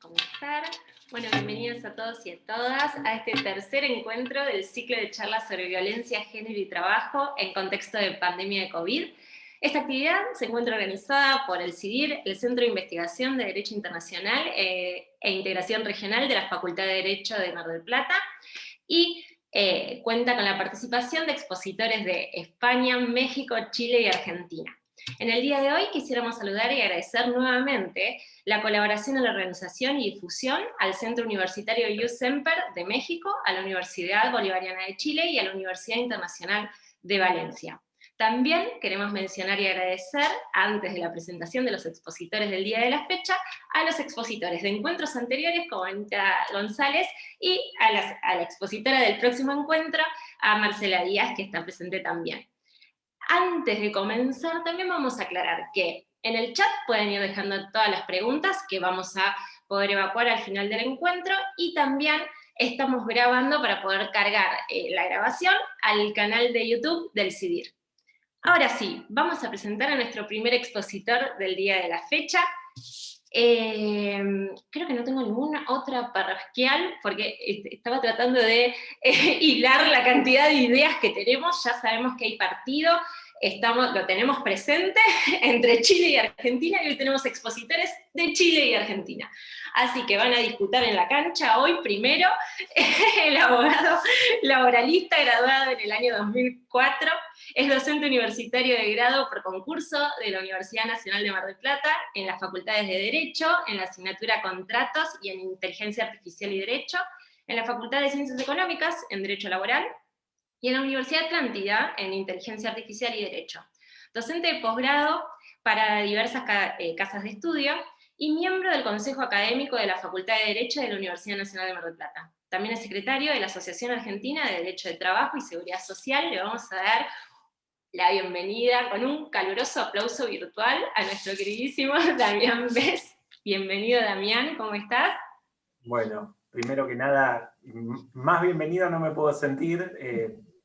comenzar. Bueno, bienvenidos a todos y a todas a este tercer encuentro del ciclo de charlas sobre violencia, género y trabajo en contexto de pandemia de COVID. Esta actividad se encuentra organizada por el CIDIR, el Centro de Investigación de Derecho Internacional e Integración Regional de la Facultad de Derecho de Mar del Plata, y cuenta con la participación de expositores de España, México, Chile y Argentina. En el día de hoy quisiéramos saludar y agradecer nuevamente la colaboración en la organización y difusión al Centro Universitario Youth Semper de México, a la Universidad Bolivariana de Chile y a la Universidad Internacional de Valencia. También queremos mencionar y agradecer, antes de la presentación de los expositores del día de la fecha, a los expositores de encuentros anteriores, como Anita González, y a la expositora del próximo encuentro, a Marcela Díaz, que está presente también. Antes de comenzar, también vamos a aclarar que en el chat pueden ir dejando todas las preguntas que vamos a poder evacuar al final del encuentro, y también estamos grabando para poder cargar la grabación al canal de YouTube del CIDIR. Ahora sí, vamos a presentar a nuestro primer expositor del día de la fecha. Creo que no tengo ninguna otra parroquial, porque estaba tratando de hilar la cantidad de ideas que tenemos. Ya sabemos que hay partido, lo tenemos presente entre Chile y Argentina, y hoy tenemos expositores de Chile y Argentina. Así que van a disputar en la cancha hoy primero el abogado laboralista graduado en el año 2004, es docente universitario de grado por concurso de la Universidad Nacional de Mar del Plata, en las facultades de Derecho, en la asignatura Contratos y en Inteligencia Artificial y Derecho, en la Facultad de Ciencias Económicas, en Derecho Laboral, y en la Universidad Atlántida, en Inteligencia Artificial y Derecho. Docente de posgrado para diversas casas de estudio, y miembro del Consejo Académico de la Facultad de Derecho de la Universidad Nacional de Mar del Plata. También es secretario de la Asociación Argentina de Derecho de Trabajo y Seguridad Social. Le vamos a dar la bienvenida con un caluroso aplauso virtual a nuestro queridísimo Damián Bes. Bienvenido, Damián, ¿cómo estás? Bueno, primero que nada, más bienvenido no me puedo sentir.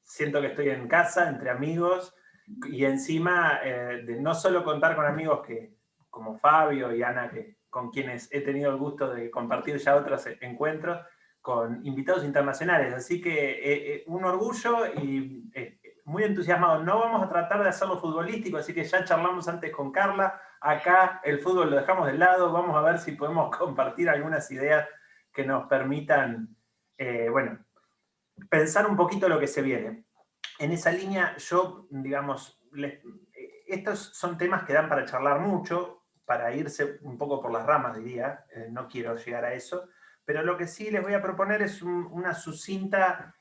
Siento que estoy en casa, entre amigos, y encima de no solo contar con amigos como Fabio y Ana, con quienes he tenido el gusto de compartir ya otros encuentros, con invitados internacionales. Así que un orgullo y muy entusiasmado. No vamos a tratar de hacerlo futbolístico, así que ya charlamos antes con Carla. Acá el fútbol lo dejamos de lado. Vamos a ver si podemos compartir algunas ideas que nos permitan, pensar un poquito lo que se viene. En esa línea, yo, digamos, estos son temas que dan para charlar mucho, para irse un poco por las ramas, diría. No quiero llegar a eso, pero lo que sí les voy a proponer es una sucinta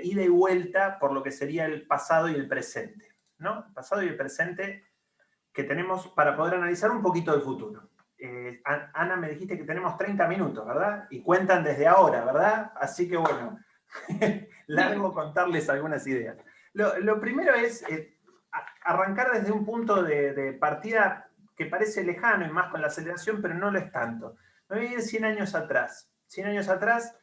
ida y vuelta por lo que sería el pasado y el presente, ¿no? El pasado y el presente que tenemos para poder analizar un poquito del futuro. Ana, me dijiste que tenemos 30 minutos, ¿verdad? Y cuentan desde ahora, ¿verdad? Así que bueno, largo contarles algunas ideas. Lo primero es arrancar desde un punto de partida que parece lejano y más con la aceleración, pero no lo es tanto. Me voy a ir 100 años atrás. 100 años atrás,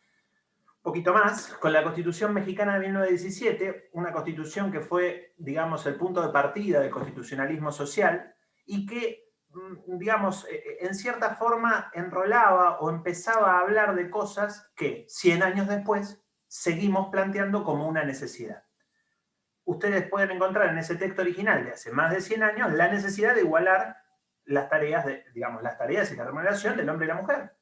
un poquito más, con la Constitución Mexicana de 1917, una constitución que fue, digamos, el punto de partida del constitucionalismo social y que, digamos, en cierta forma enrolaba o empezaba a hablar de cosas que 100 años después seguimos planteando como una necesidad. Ustedes pueden encontrar en ese texto original de hace más de 100 años la necesidad de igualar las tareas, las tareas y la remuneración del hombre y la mujer.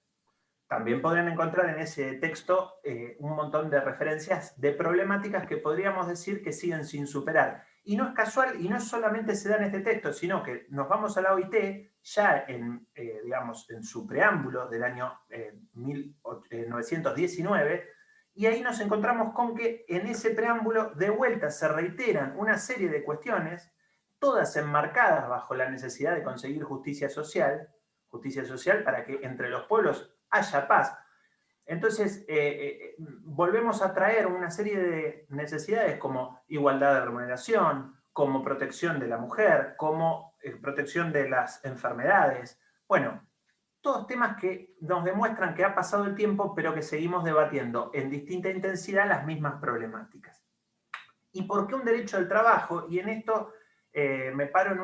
También podrán encontrar en ese texto un montón de referencias de problemáticas que podríamos decir que siguen sin superar. Y no es casual, y no solamente se da en este texto, sino que nos vamos a la OIT, ya digamos, en su preámbulo del año 1919, y ahí nos encontramos con que en ese preámbulo de vuelta se reiteran una serie de cuestiones, todas enmarcadas bajo la necesidad de conseguir justicia social para que entre los pueblos haya paz. Entonces, volvemos a traer una serie de necesidades como igualdad de remuneración, como protección de la mujer, como protección de las enfermedades. Bueno, todos temas que nos demuestran que ha pasado el tiempo, pero que seguimos debatiendo en distinta intensidad las mismas problemáticas. ¿Y por qué un derecho al trabajo? Y en esto me paro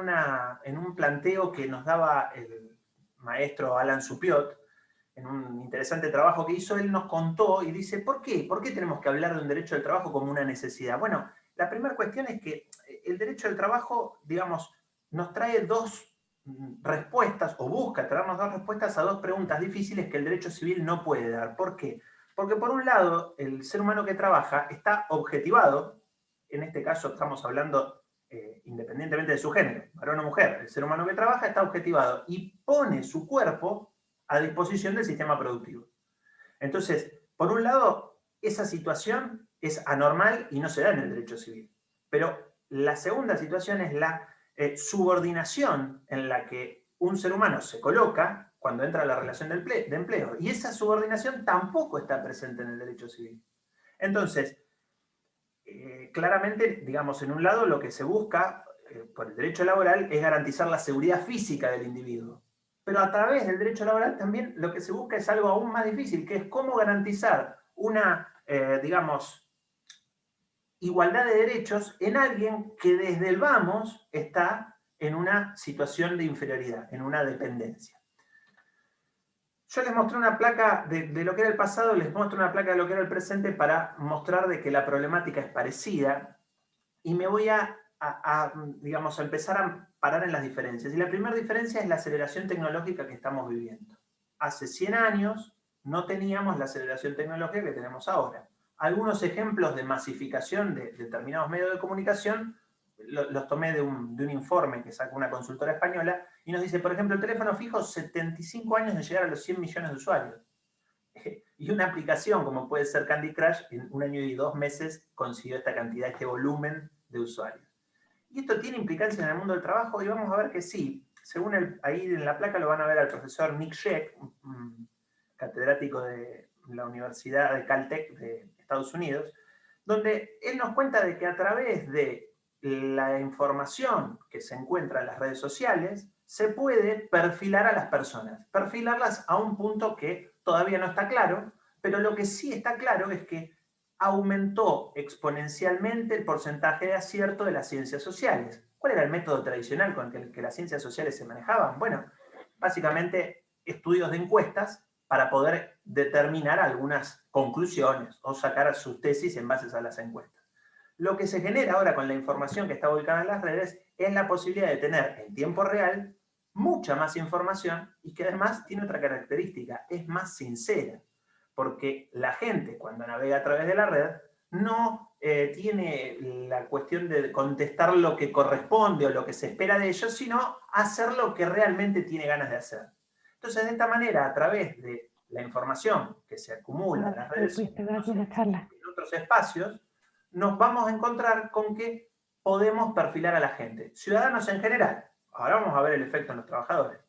en un planteo que nos daba el maestro Alan Supiot, en un interesante trabajo que hizo, él nos contó y dice, ¿por qué? ¿Por qué tenemos que hablar de un derecho al trabajo como una necesidad? Bueno, la primera cuestión es que el derecho al trabajo, digamos, nos trae dos respuestas, o busca traernos dos respuestas a dos preguntas difíciles que el derecho civil no puede dar. ¿Por qué? Porque por un lado, el ser humano que trabaja está objetivado, en este caso estamos hablando independientemente de su género, varón o mujer, el ser humano que trabaja está objetivado y pone su cuerpo a disposición del sistema productivo. Entonces, por un lado, esa situación es anormal y no se da en el derecho civil. Pero la segunda situación es la subordinación en la que un ser humano se coloca cuando entra a la relación de empleo. Y esa subordinación tampoco está presente en el derecho civil. Entonces, claramente, digamos, en un lado lo que se busca por el derecho laboral es garantizar la seguridad física del individuo. Pero a través del derecho laboral también lo que se busca es algo aún más difícil, que es cómo garantizar una, digamos, igualdad de derechos en alguien que desde el vamos está en una situación de inferioridad, en una dependencia. Yo les mostré una placa de lo que era el pasado, les muestro una placa de lo que era el presente para mostrar de que la problemática es parecida y me voy digamos, a empezar a parar en las diferencias. Y la primera diferencia es la aceleración tecnológica que estamos viviendo. Hace 100 años no teníamos la aceleración tecnológica que tenemos ahora. Algunos ejemplos de masificación de determinados medios de comunicación los tomé de un informe que sacó una consultora española y nos dice, por ejemplo, el teléfono fijo, 75 años de llegar a los 100 millones de usuarios. Y una aplicación como puede ser Candy Crush, en 1 año y 2 meses consiguió esta cantidad, este volumen de usuarios. ¿Y esto tiene implicancia en el mundo del trabajo? Y vamos a ver que sí. Según ahí en la placa lo van a ver al profesor Nick Sheck, catedrático de la Universidad de Caltech de Estados Unidos, donde él nos cuenta de que a través de la información que se encuentra en las redes sociales, se puede perfilar a las personas. Perfilarlas a un punto que todavía no está claro, pero lo que sí está claro es que aumentó exponencialmente el porcentaje de acierto de las ciencias sociales. ¿Cuál era el método tradicional con el que las ciencias sociales se manejaban? Bueno, básicamente estudios de encuestas para poder determinar algunas conclusiones o sacar sus tesis en base a las encuestas. Lo que se genera ahora con la información que está ubicada en las redes es la posibilidad de tener en tiempo real mucha más información y que además tiene otra característica, es más sincera. Porque la gente cuando navega a través de la red no tiene la cuestión de contestar lo que corresponde o lo que se espera de ellos, sino hacer lo que realmente tiene ganas de hacer. Entonces, de esta manera, a través de la información que se acumula en las redes sociales, en otros espacios, nos vamos a encontrar con que podemos perfilar a la gente. Ciudadanos en general. Ahora vamos a ver el efecto en los trabajadores.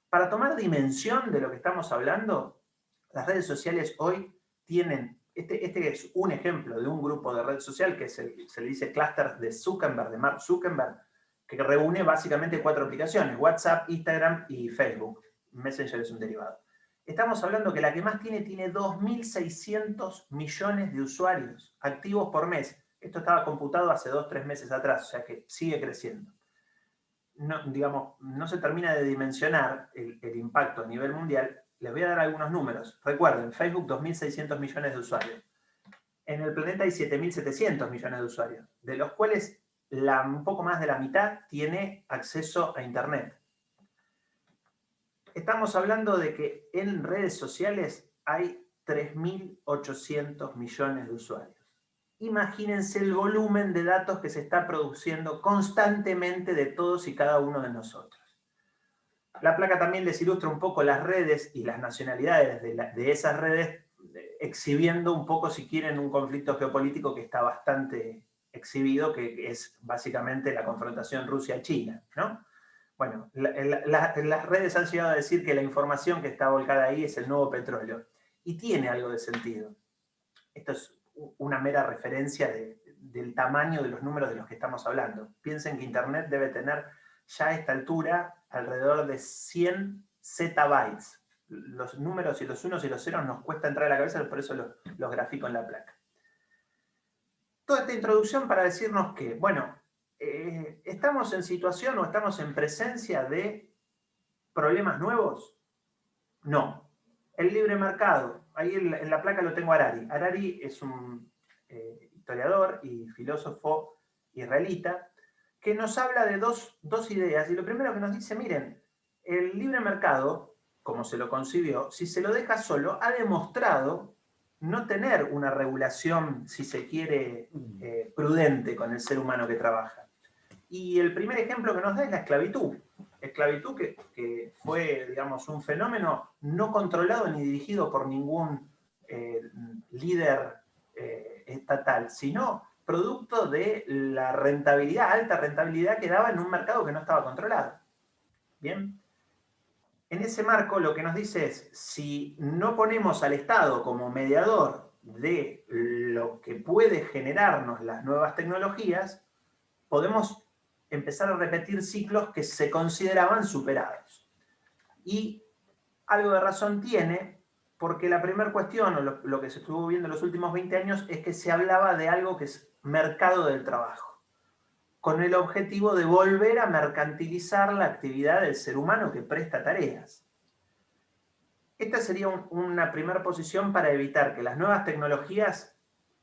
Para tomar dimensión de lo que estamos hablando, las redes sociales hoy tienen, este es un ejemplo de un grupo de red social que se le dice clúster de Zuckerberg, de Mark Zuckerberg, que reúne básicamente 4 aplicaciones, WhatsApp, Instagram y Facebook. Messenger es un derivado. Estamos hablando que la que más tiene 2.600 millones de usuarios activos por mes. Esto estaba computado hace 2-3 meses atrás, o sea que sigue creciendo. No, digamos, no se termina de dimensionar el impacto a nivel mundial. Les voy a dar algunos números. Recuerden, Facebook 2.600 millones de usuarios. En el planeta hay 7.700 millones de usuarios, de los cuales un poco más de la mitad tiene acceso a Internet. Estamos hablando de que en redes sociales hay 3.800 millones de usuarios. Imagínense el volumen de datos que se está produciendo constantemente de todos y cada uno de nosotros. La placa también les ilustra un poco las redes y las nacionalidades de esas redes, exhibiendo un poco, si quieren, un conflicto geopolítico que está bastante exhibido, que es básicamente la confrontación Rusia-China, ¿no? Bueno, las redes han llegado a decir que la información que está volcada ahí es el nuevo petróleo. Y tiene algo de sentido. Esto es una mera referencia del tamaño de los números de los que estamos hablando. Piensen que Internet debe tener ya a esta altura alrededor de 100 zettabytes. Los números y los unos y los ceros nos cuesta entrar a la cabeza, por eso los grafico en la placa. Toda esta introducción para decirnos que, bueno, ¿estamos en situación o estamos en presencia de problemas nuevos? No. El libre mercado. Ahí en la placa lo tengo a Harari. Harari es un historiador y filósofo israelita que nos habla de dos ideas. Y lo primero que nos dice, miren, el libre mercado, como se lo concibió, si se lo deja solo, ha demostrado no tener una regulación, si se quiere, prudente con el ser humano que trabaja. Y el primer ejemplo que nos da es la esclavitud. Esclavitud que fue, digamos, un fenómeno no controlado ni dirigido por ningún líder estatal, sino producto de la rentabilidad, alta rentabilidad que daba en un mercado que no estaba controlado. Bien. En ese marco lo que nos dice es, si no ponemos al Estado como mediador de lo que puede generarnos las nuevas tecnologías, podemos empezar a repetir ciclos que se consideraban superados. Y algo de razón tiene, porque la primera cuestión, o lo que se estuvo viendo en los últimos 20 años, es que se hablaba de algo que es mercado del trabajo, con el objetivo de volver a mercantilizar la actividad del ser humano que presta tareas. Esta sería una primera posición para evitar que las nuevas tecnologías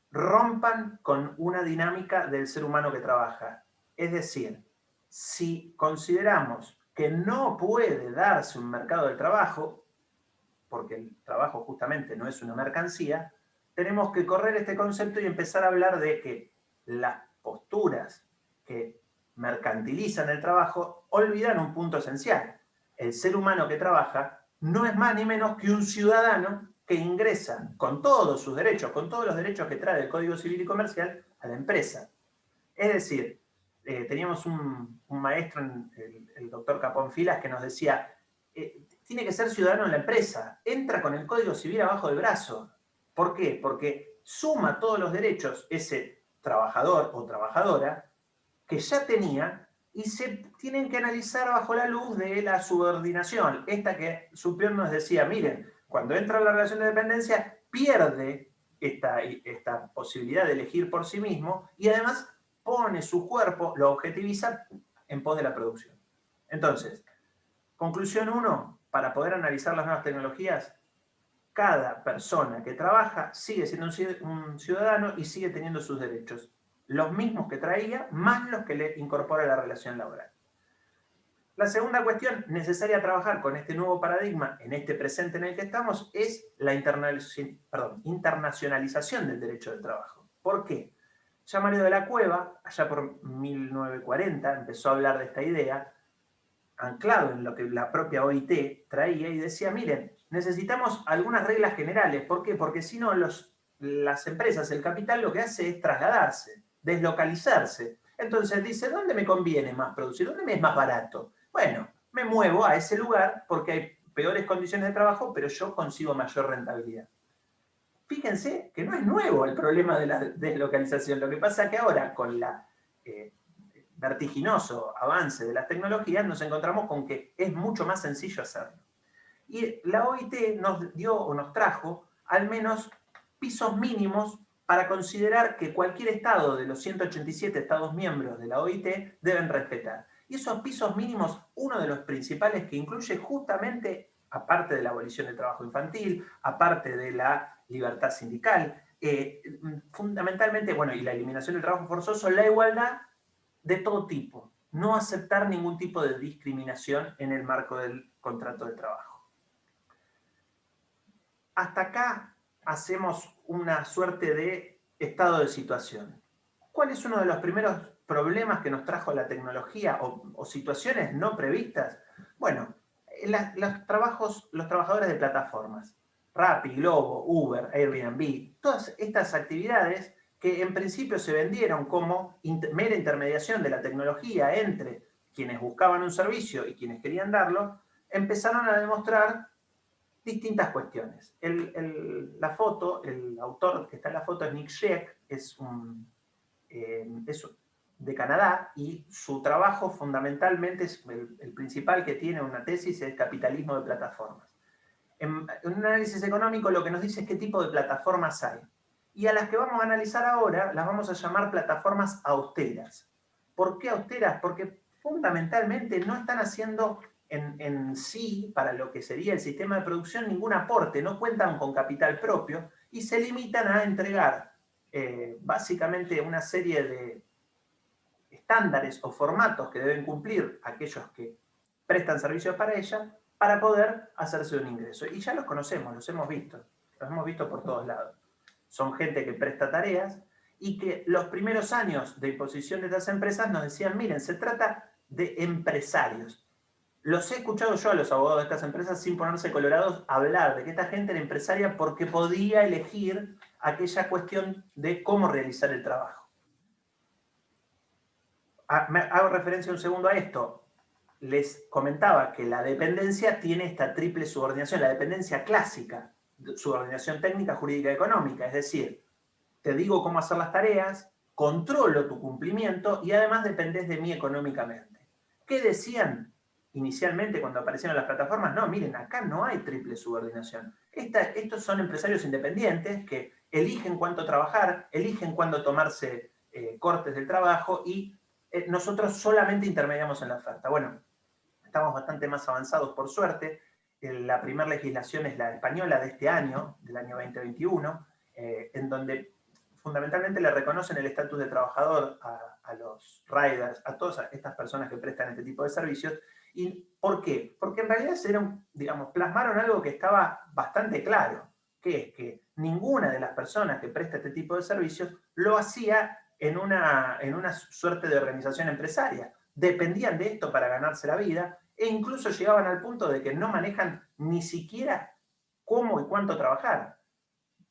rompan con una dinámica del ser humano que trabaja. Es decir, si consideramos que no puede darse un mercado del trabajo, porque el trabajo justamente no es una mercancía, tenemos que correr este concepto y empezar a hablar de que las posturas que mercantilizan el trabajo olvidan un punto esencial. El ser humano que trabaja no es más ni menos que un ciudadano que ingresa con todos sus derechos, con todos los derechos que trae el Código Civil y Comercial, a la empresa. Es decir, teníamos un maestro, el doctor Capón Filas, que nos decía, tiene que ser ciudadano en la empresa, entra con el Código Civil abajo del brazo. ¿Por qué? Porque suma todos los derechos ese trabajador o trabajadora que ya tenía y se tienen que analizar bajo la luz de la subordinación. Esta que Supior nos decía, miren, cuando entra en la relación de dependencia, pierde esta posibilidad de elegir por sí mismo y además pone su cuerpo, lo objetiviza en pos de la producción. Entonces, conclusión 1, para poder analizar las nuevas tecnologías, cada persona que trabaja sigue siendo un ciudadano y sigue teniendo sus derechos. Los mismos que traía, más los que le incorpora la relación laboral. La segunda cuestión necesaria a trabajar con este nuevo paradigma, en este presente en el que estamos, es la internacionalización del derecho del trabajo. ¿Por qué? Ya Mario de la Cueva, allá por 1940, empezó a hablar de esta idea, anclado en lo que la propia OIT traía, y decía, miren, necesitamos algunas reglas generales. ¿Por qué? Porque si no, las empresas, el capital, lo que hace es trasladarse, deslocalizarse. Entonces dice, ¿dónde me conviene más producir? ¿Dónde me es más barato? Bueno, me muevo a ese lugar porque hay peores condiciones de trabajo, pero yo consigo mayor rentabilidad. Fíjense que no es nuevo el problema de la deslocalización. Lo que pasa es que ahora, con la vertiginoso avance de las tecnologías, nos encontramos con que es mucho más sencillo hacerlo. Y la OIT nos dio o nos trajo al menos pisos mínimos para considerar que cualquier estado de los 187 estados miembros de la OIT deben respetar. Y esos pisos mínimos, uno de los principales que incluye justamente, aparte de la abolición del trabajo infantil, aparte de la libertad sindical, fundamentalmente, bueno, y la eliminación del trabajo forzoso, la igualdad de todo tipo, no aceptar ningún tipo de discriminación en el marco del contrato de trabajo. Hasta acá hacemos una suerte de estado de situación. ¿Cuál es uno de los primeros problemas que nos trajo la tecnología o situaciones no previstas? Bueno, los trabajadores de plataformas, Rappi, Globo, Uber, Airbnb, todas estas actividades que en principio se vendieron como mera intermediación de la tecnología entre quienes buscaban un servicio y quienes querían darlo, empezaron a demostrar distintas cuestiones. La foto, el autor que está en la foto es Nick Sheck, es de Canadá, y su trabajo fundamentalmente es el principal que tiene una tesis es capitalismo de plataformas. En un análisis económico lo que nos dice es qué tipo de plataformas hay. Y a las que vamos a analizar ahora las vamos a llamar plataformas austeras. ¿Por qué austeras? Porque fundamentalmente no están haciendo en sí, para lo que sería el sistema de producción, ningún aporte, no cuentan con capital propio y se limitan a entregar básicamente una serie de estándares o formatos que deben cumplir aquellos que prestan servicios para ella para poder hacerse un ingreso. Y ya los conocemos, los hemos visto por todos lados. Son gente que presta tareas y que los primeros años de imposición de estas empresas nos decían, miren, se trata de empresarios. Los he escuchado yo a los abogados de estas empresas sin ponerse colorados hablar de que esta gente era empresaria porque podía elegir aquella cuestión de cómo realizar el trabajo. Hago referencia un segundo a esto. Les comentaba que la dependencia tiene esta triple subordinación, la dependencia clásica, subordinación técnica, jurídica y económica, es decir, te digo cómo hacer las tareas, controlo tu cumplimiento y además dependés de mí económicamente. ¿Qué decían inicialmente cuando aparecieron las plataformas? No, miren, acá no hay triple subordinación. Estos son empresarios independientes que eligen cuánto trabajar, eligen cuándo tomarse cortes del trabajo y nosotros solamente intermediamos en la oferta. Bueno, estamos bastante más avanzados por suerte. La primera legislación es la española de este año, del año 2021, en donde fundamentalmente le reconocen el estatus de trabajador a los riders, a todas estas personas que prestan este tipo de servicios. ¿Y por qué? Porque en realidad plasmaron algo que estaba bastante claro, que es que ninguna de las personas que presta este tipo de servicios lo hacía en una suerte de organización empresaria. Dependían de esto para ganarse la vida e incluso llegaban al punto de que no manejan ni siquiera cómo y cuánto trabajar.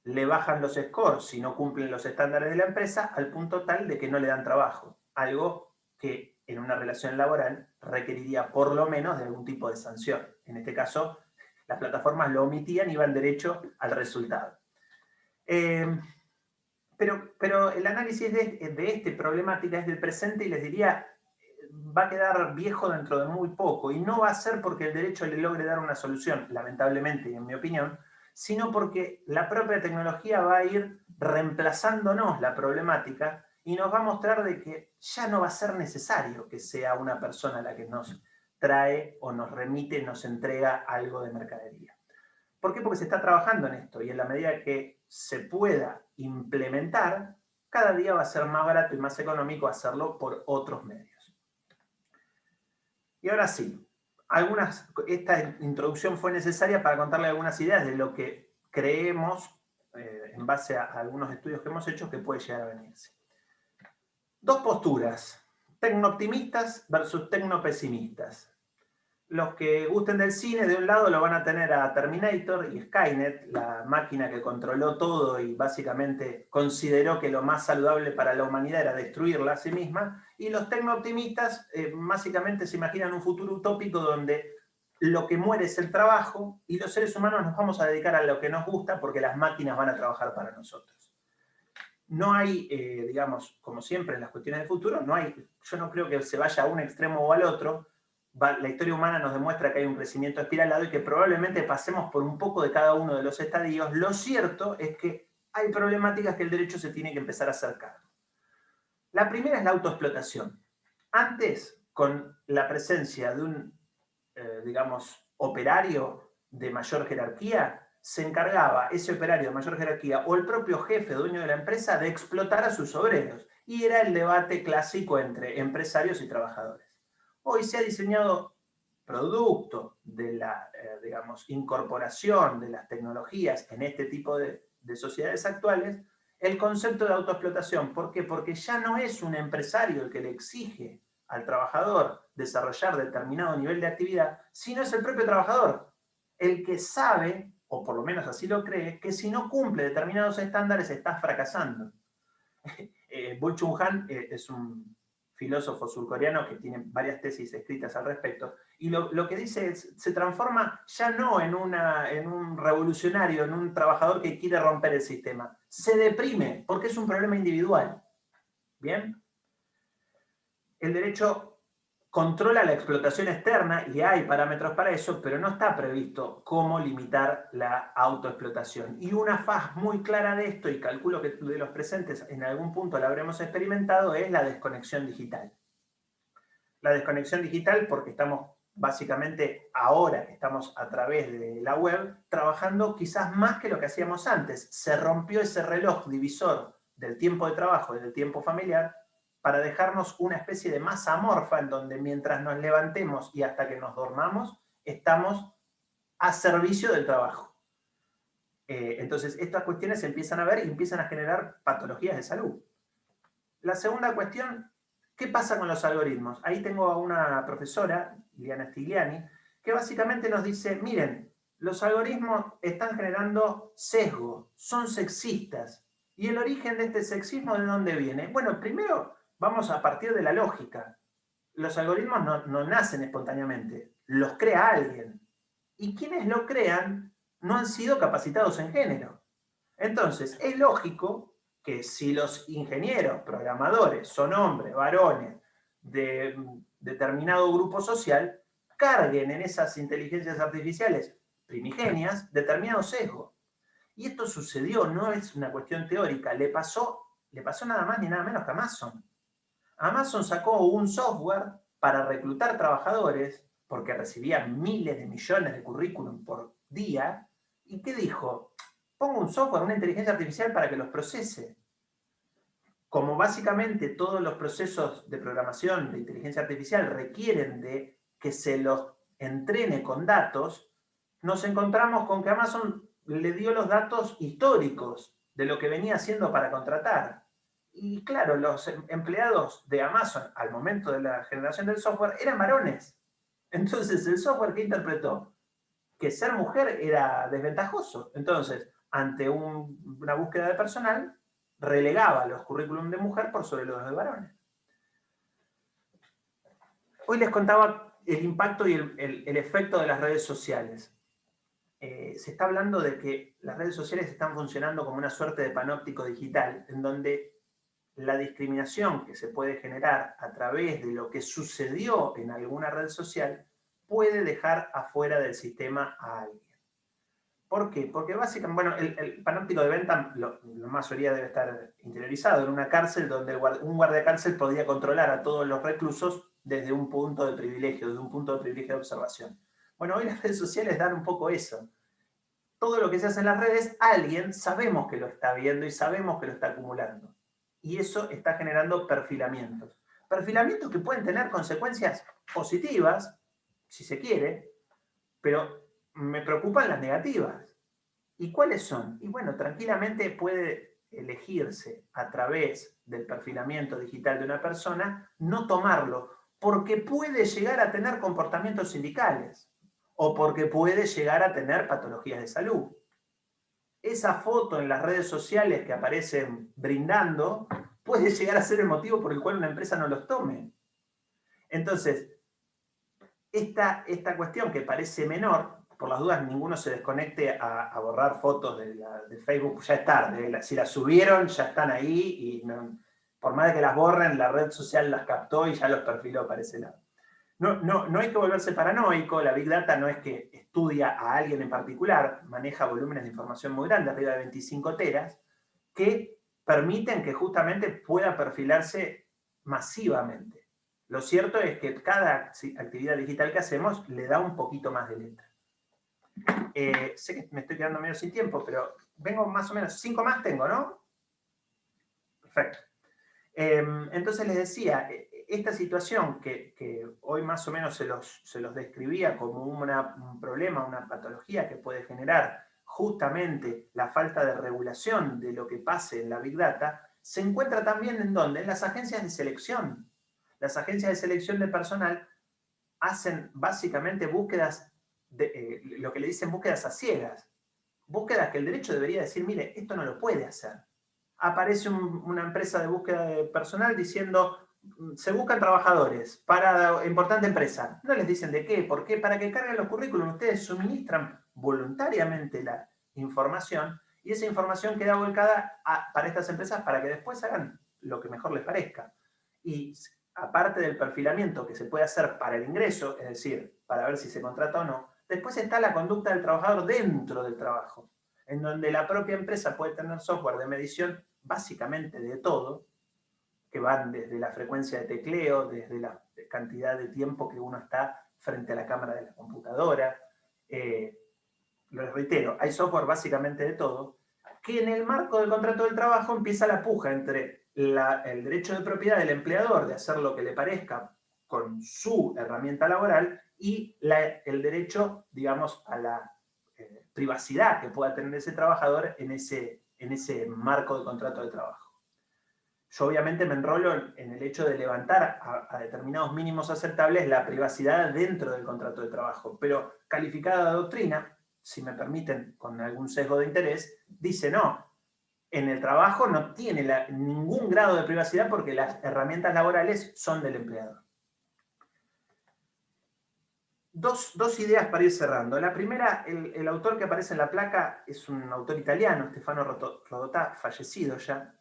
Le bajan los scores si no cumplen los estándares de la empresa al punto tal de que no le dan trabajo. Algo que en una relación laboral requeriría por lo menos de algún tipo de sanción. En este caso, las plataformas lo omitían y iban derecho al resultado. Pero el análisis de esta problemática es del presente y les diría, va a quedar viejo dentro de muy poco y no va a ser porque el derecho le logre dar una solución, lamentablemente y en mi opinión, sino porque la propia tecnología va a ir reemplazándonos la problemática y nos va a mostrar de que ya no va a ser necesario que sea una persona la que nos trae o nos remite, nos entrega algo de mercadería. ¿Por qué? Porque se está trabajando en esto y en la medida que se pueda implementar, cada día va a ser más barato y más económico hacerlo por otros medios. Y ahora sí, esta introducción fue necesaria para contarle algunas ideas de lo que creemos, en base a algunos estudios que hemos hecho, que puede llegar a venirse. Dos posturas, tecnooptimistas versus tecnopesimistas. Los que gusten del cine, de un lado lo van a tener a Terminator y Skynet, la máquina que controló todo y básicamente consideró que lo más saludable para la humanidad era destruirla a sí misma, y los tecnooptimistas básicamente se imaginan un futuro utópico donde lo que muere es el trabajo y los seres humanos nos vamos a dedicar a lo que nos gusta porque las máquinas van a trabajar para nosotros. No hay, digamos, como siempre en las cuestiones del futuro, yo no creo que se vaya a un extremo o al otro. La historia humana nos demuestra que hay un crecimiento espiralado y que probablemente pasemos por un poco de cada uno de los estadios. Lo cierto es que hay problemáticas que el derecho se tiene que empezar a hacer cargo. La primera es la autoexplotación. Antes, con la presencia de un, digamos, operario de mayor jerarquía, se encargaba ese operario de mayor jerarquía o el propio jefe, dueño de la empresa, de explotar a sus obreros. Y era el debate clásico entre empresarios y trabajadores. Hoy se ha diseñado, producto de la, digamos, incorporación de las tecnologías en este tipo de sociedades actuales, el concepto de autoexplotación. ¿Por qué? Porque ya no es un empresario el que le exige al trabajador desarrollar determinado nivel de actividad, sino es el propio trabajador el que sabe, o por lo menos así lo cree, que si no cumple determinados estándares está fracasando. Bul Chung Han es un filósofo surcoreano que tiene varias tesis escritas al respecto, y lo que dice es, se transforma ya no en un revolucionario, en un trabajador que quiere romper el sistema, se deprime porque es un problema individual. ¿Bien? El derecho controla la explotación externa y hay parámetros para eso, pero no está previsto cómo limitar la autoexplotación. Y una faz muy clara de esto, y calculo que de los presentes en algún punto la habremos experimentado, es la desconexión digital. La desconexión digital porque estamos básicamente ahora que estamos a través de la web, trabajando quizás más que lo que hacíamos antes. Se rompió ese reloj divisor del tiempo de trabajo y del tiempo familiar para dejarnos una especie de masa amorfa en donde mientras nos levantemos y hasta que nos dormamos, estamos a servicio del trabajo. Entonces, estas cuestiones se empiezan a ver y empiezan a generar patologías de salud. La segunda cuestión, ¿qué pasa con los algoritmos? Ahí tengo a una profesora, Liliana Stigliani, que básicamente nos dice, miren, los algoritmos están generando sesgo, son sexistas. ¿Y el origen de este sexismo de dónde viene? Bueno, primero vamos a partir de la lógica. Los algoritmos no nacen espontáneamente, los crea alguien. Y quienes lo crean no han sido capacitados en género. Entonces, es lógico que si los ingenieros, programadores, son hombres, varones, de determinado grupo social, carguen en esas inteligencias artificiales primigenias determinado sesgo. Y esto sucedió, no es una cuestión teórica, le pasó nada más ni nada menos que a Amazon. Amazon sacó un software para reclutar trabajadores, porque recibía miles de millones de currículum por día, ¿y qué dijo? Pongo un software, una inteligencia artificial para que los procese. Como básicamente todos los procesos de programación de inteligencia artificial requieren de que se los entrene con datos, nos encontramos con que Amazon le dio los datos históricos de lo que venía haciendo para contratar. Y claro, los empleados de Amazon al momento de la generación del software eran varones. Entonces, el software que interpretó que ser mujer era desventajoso. Entonces, ante una búsqueda de personal, relegaba los currículum de mujer por sobre los de varones. Hoy les contaba el impacto y el efecto de las redes sociales. Se está hablando de que las redes sociales están funcionando como una suerte de panóptico digital, en donde la discriminación que se puede generar a través de lo que sucedió en alguna red social puede dejar afuera del sistema a alguien. ¿Por qué? Porque básicamente, bueno, el panóptico de Bentham, la mayoría debe estar interiorizado en una cárcel donde un guardia cárcel podía controlar a todos los reclusos desde un punto de privilegio, desde un punto de privilegio de observación. Bueno, hoy las redes sociales dan un poco eso. Todo lo que se hace en las redes, alguien sabemos que lo está viendo y sabemos que lo está acumulando. Y eso está generando perfilamientos. Perfilamientos que pueden tener consecuencias positivas, si se quiere, pero me preocupan las negativas. ¿Y cuáles son? Y bueno, tranquilamente puede elegirse a través del perfilamiento digital de una persona no tomarlo, porque puede llegar a tener comportamientos sindicales o porque puede llegar a tener patologías de salud. Esa foto en las redes sociales que aparecen brindando puede llegar a ser el motivo por el cual una empresa no los tome. Entonces, esta cuestión que parece menor, por las dudas ninguno se desconecte a borrar fotos de Facebook, ya es tarde. Si las subieron, ya están ahí y no, por más de que las borren, la red social las captó y ya los perfiló para ese lado. No hay que volverse paranoico, la Big Data no es que estudia a alguien en particular, maneja volúmenes de información muy grandes, arriba de 25 teras, que permiten que justamente pueda perfilarse masivamente. Lo cierto es que cada actividad digital que hacemos le da un poquito más de letra. Sé que me estoy quedando medio sin tiempo, pero vengo más o menos, 5 más tengo, ¿no? Perfecto. Entonces les decía, esta situación que hoy más o menos se los describía como un problema, una patología que puede generar justamente la falta de regulación de lo que pase en la Big Data, se encuentra también ¿en dónde? En las agencias de selección. Las agencias de selección de personal hacen básicamente búsquedas, lo que le dicen búsquedas a ciegas. Búsquedas que el derecho debería decir, mire, esto no lo puede hacer. Aparece una empresa de búsqueda de personal diciendo, se buscan trabajadores para importante empresa. No les dicen de qué, por qué, para que carguen los currículums. Ustedes suministran voluntariamente la información y esa información queda volcada para estas empresas para que después hagan lo que mejor les parezca. Y aparte del perfilamiento que se puede hacer para el ingreso, es decir, para ver si se contrata o no, después está la conducta del trabajador dentro del trabajo, en donde la propia empresa puede tener software de medición básicamente de todo, que van desde la frecuencia de tecleo, desde la cantidad de tiempo que uno está frente a la cámara de la computadora. Lo reitero, hay software básicamente de todo, que en el marco del contrato del trabajo empieza la puja entre el derecho de propiedad del empleador de hacer lo que le parezca con su herramienta laboral y el derecho, digamos, a la privacidad que pueda tener ese trabajador en ese marco de contrato de trabajo. Yo obviamente me enrolo en el hecho de levantar a determinados mínimos aceptables la privacidad dentro del contrato de trabajo, pero calificada de doctrina, si me permiten, con algún sesgo de interés, dice no, en el trabajo no tiene ningún grado de privacidad porque las herramientas laborales son del empleador. Dos ideas para ir cerrando. La primera, el autor que aparece en la placa es un autor italiano, Stefano Rodotà, fallecido ya,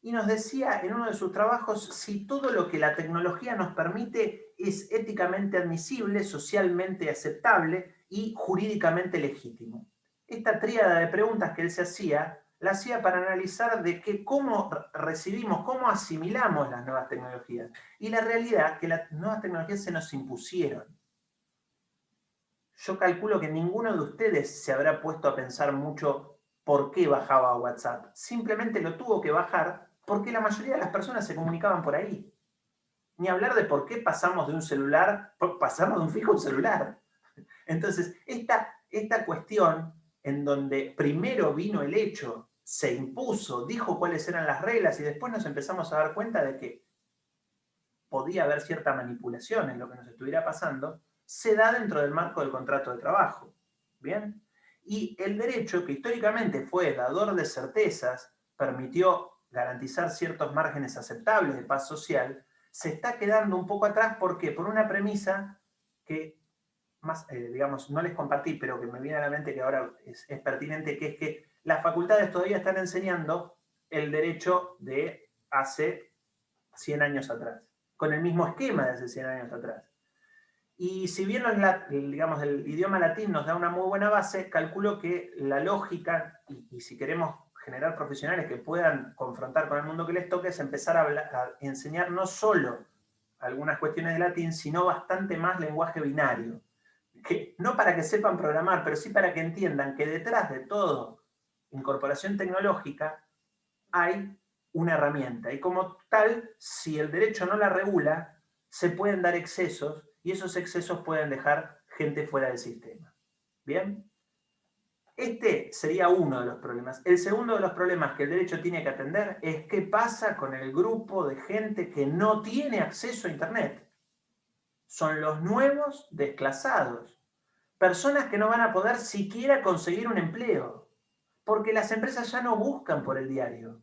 y nos decía en uno de sus trabajos si todo lo que la tecnología nos permite es éticamente admisible, socialmente aceptable y jurídicamente legítimo. Esta tríada de preguntas que él se hacía, la hacía para analizar cómo recibimos, cómo asimilamos las nuevas tecnologías. Y la realidad es que las nuevas tecnologías se nos impusieron. Yo calculo que ninguno de ustedes se habrá puesto a pensar mucho por qué bajaba WhatsApp. Simplemente lo tuvo que bajar porque la mayoría de las personas se comunicaban por ahí. Ni hablar de por qué pasamos de un celular, pasamos de un fijo a un celular. Entonces, esta cuestión en donde primero vino el hecho, se impuso, dijo cuáles eran las reglas y después nos empezamos a dar cuenta de que podía haber cierta manipulación en lo que nos estuviera pasando, se da dentro del marco del contrato de trabajo. ¿Bien? Y el derecho, que históricamente fue dador de certezas, permitió garantizar ciertos márgenes aceptables de paz social, se está quedando un poco atrás. ¿Por qué? Por una premisa que, más, digamos, no les compartí, pero que me viene a la mente que ahora es pertinente, que es que las facultades todavía están enseñando el derecho de hace 100 años atrás, con el mismo esquema de hace 100 años atrás. Y si bien digamos, el idioma latín nos da una muy buena base, calculo que la lógica, y si queremos generar profesionales que puedan confrontar con el mundo que les toque, es empezar a enseñar no solo algunas cuestiones de latín, sino bastante más lenguaje binario. Que, no para que sepan programar, pero sí para que entiendan que detrás de todo incorporación tecnológica hay una herramienta. Y como tal, si el derecho no la regula, se pueden dar excesos y esos excesos pueden dejar gente fuera del sistema. ¿Bien? Este sería uno de los problemas. El segundo de los problemas que el derecho tiene que atender es qué pasa con el grupo de gente que no tiene acceso a Internet. Son los nuevos desclasados. Personas que no van a poder siquiera conseguir un empleo, porque las empresas ya no buscan por el diario.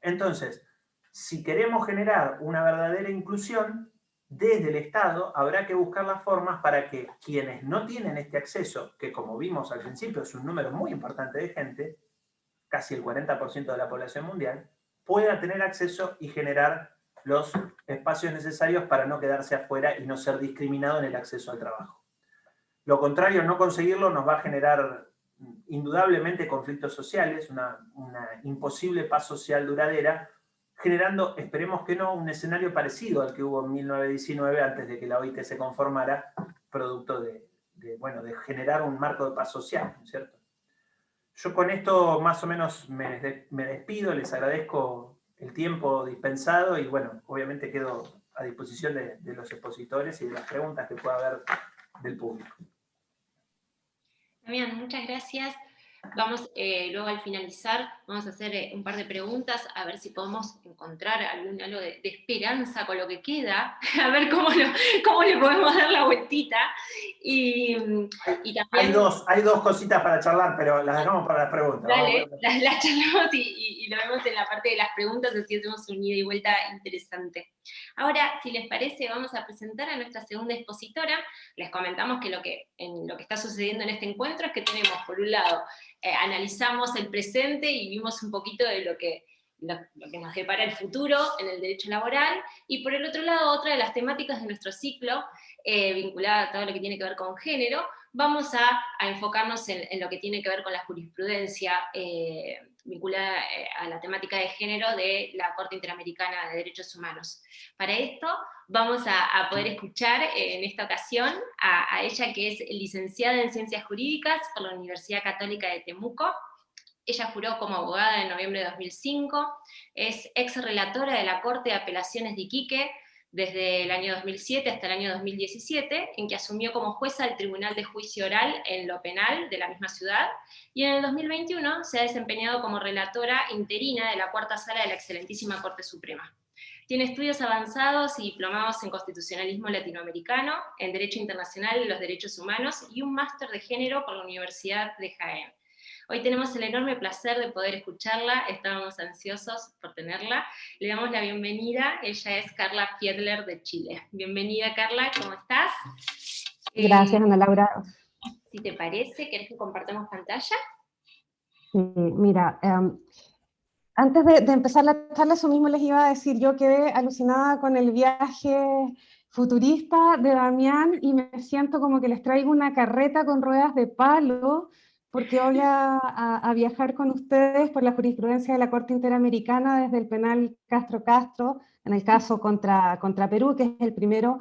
Entonces, si queremos generar una verdadera inclusión, desde el Estado habrá que buscar las formas para que quienes no tienen este acceso, que como vimos al principio es un número muy importante de gente, casi el 40% de la población mundial, pueda tener acceso y generar los espacios necesarios para no quedarse afuera y no ser discriminado en el acceso al trabajo. Lo contrario, no conseguirlo nos va a generar indudablemente conflictos sociales, una imposible paz social duradera, generando, esperemos que no, un escenario parecido al que hubo en 1919 antes de que la OIT se conformara, producto de generar un marco de paz social, ¿no es cierto? Yo con esto más o menos me despido, les agradezco el tiempo dispensado y bueno, obviamente quedo a disposición de los expositores y de las preguntas que pueda haber del público. Damián, muchas gracias. Vamos, luego al finalizar, vamos a hacer un par de preguntas, a ver si podemos encontrar algo de esperanza con lo que queda, a ver cómo le podemos dar la vueltita. Y también... Hay dos cositas para charlar, pero las dejamos para las preguntas. Dale, las charlamos y lo vemos en la parte de las preguntas, así hacemos un ida y vuelta interesante. Ahora, si les parece, vamos a presentar a nuestra segunda expositora. Les comentamos que lo que está sucediendo en este encuentro es que tenemos, por un lado, analizamos el presente y vimos un poquito de lo que nos depara el futuro en el derecho laboral, y por el otro lado, otra de las temáticas de nuestro ciclo, vinculada a todo lo que tiene que ver con género, vamos a enfocarnos en lo que tiene que ver con la jurisprudencia vinculada a la temática de género de la Corte Interamericana de Derechos Humanos. Para esto vamos a poder escuchar en esta ocasión a ella, que es licenciada en Ciencias Jurídicas por la Universidad Católica de Temuco. Ella juró como abogada en noviembre de 2005, es ex relatora de la Corte de Apelaciones de Iquique desde el año 2007 hasta el año 2017, en que asumió como jueza del Tribunal de Juicio Oral en lo penal de la misma ciudad, y en el 2021 se ha desempeñado como relatora interina de la Cuarta Sala de la Excelentísima Corte Suprema. Tiene estudios avanzados y diplomados en Constitucionalismo Latinoamericano, en Derecho Internacional y los Derechos Humanos, y un máster de Género por la Universidad de Jaén. Hoy tenemos el enorme placer de poder escucharla, estábamos ansiosos por tenerla. Le damos la bienvenida, ella es Carla Fiedler de Chile. Bienvenida, Carla, ¿cómo estás? Gracias, Ana Laura. Si te parece, ¿querés que compartamos pantalla? Mira, antes de empezar la charla, eso mismo les iba a decir, yo quedé alucinada con el viaje futurista de Damián y me siento como que les traigo una carreta con ruedas de palo, porque voy a viajar con ustedes por la jurisprudencia de la Corte Interamericana desde el penal Castro Castro, en el caso contra Perú, que es el primero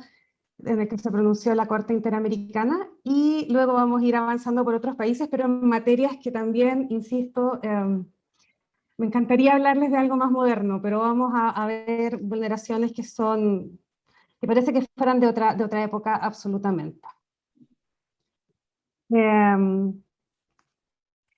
en el que se pronunció la Corte Interamericana, y luego vamos a ir avanzando por otros países, pero en materias que también, insisto, me encantaría hablarles de algo más moderno, pero vamos a ver vulneraciones que parece que fueran de otra época absolutamente.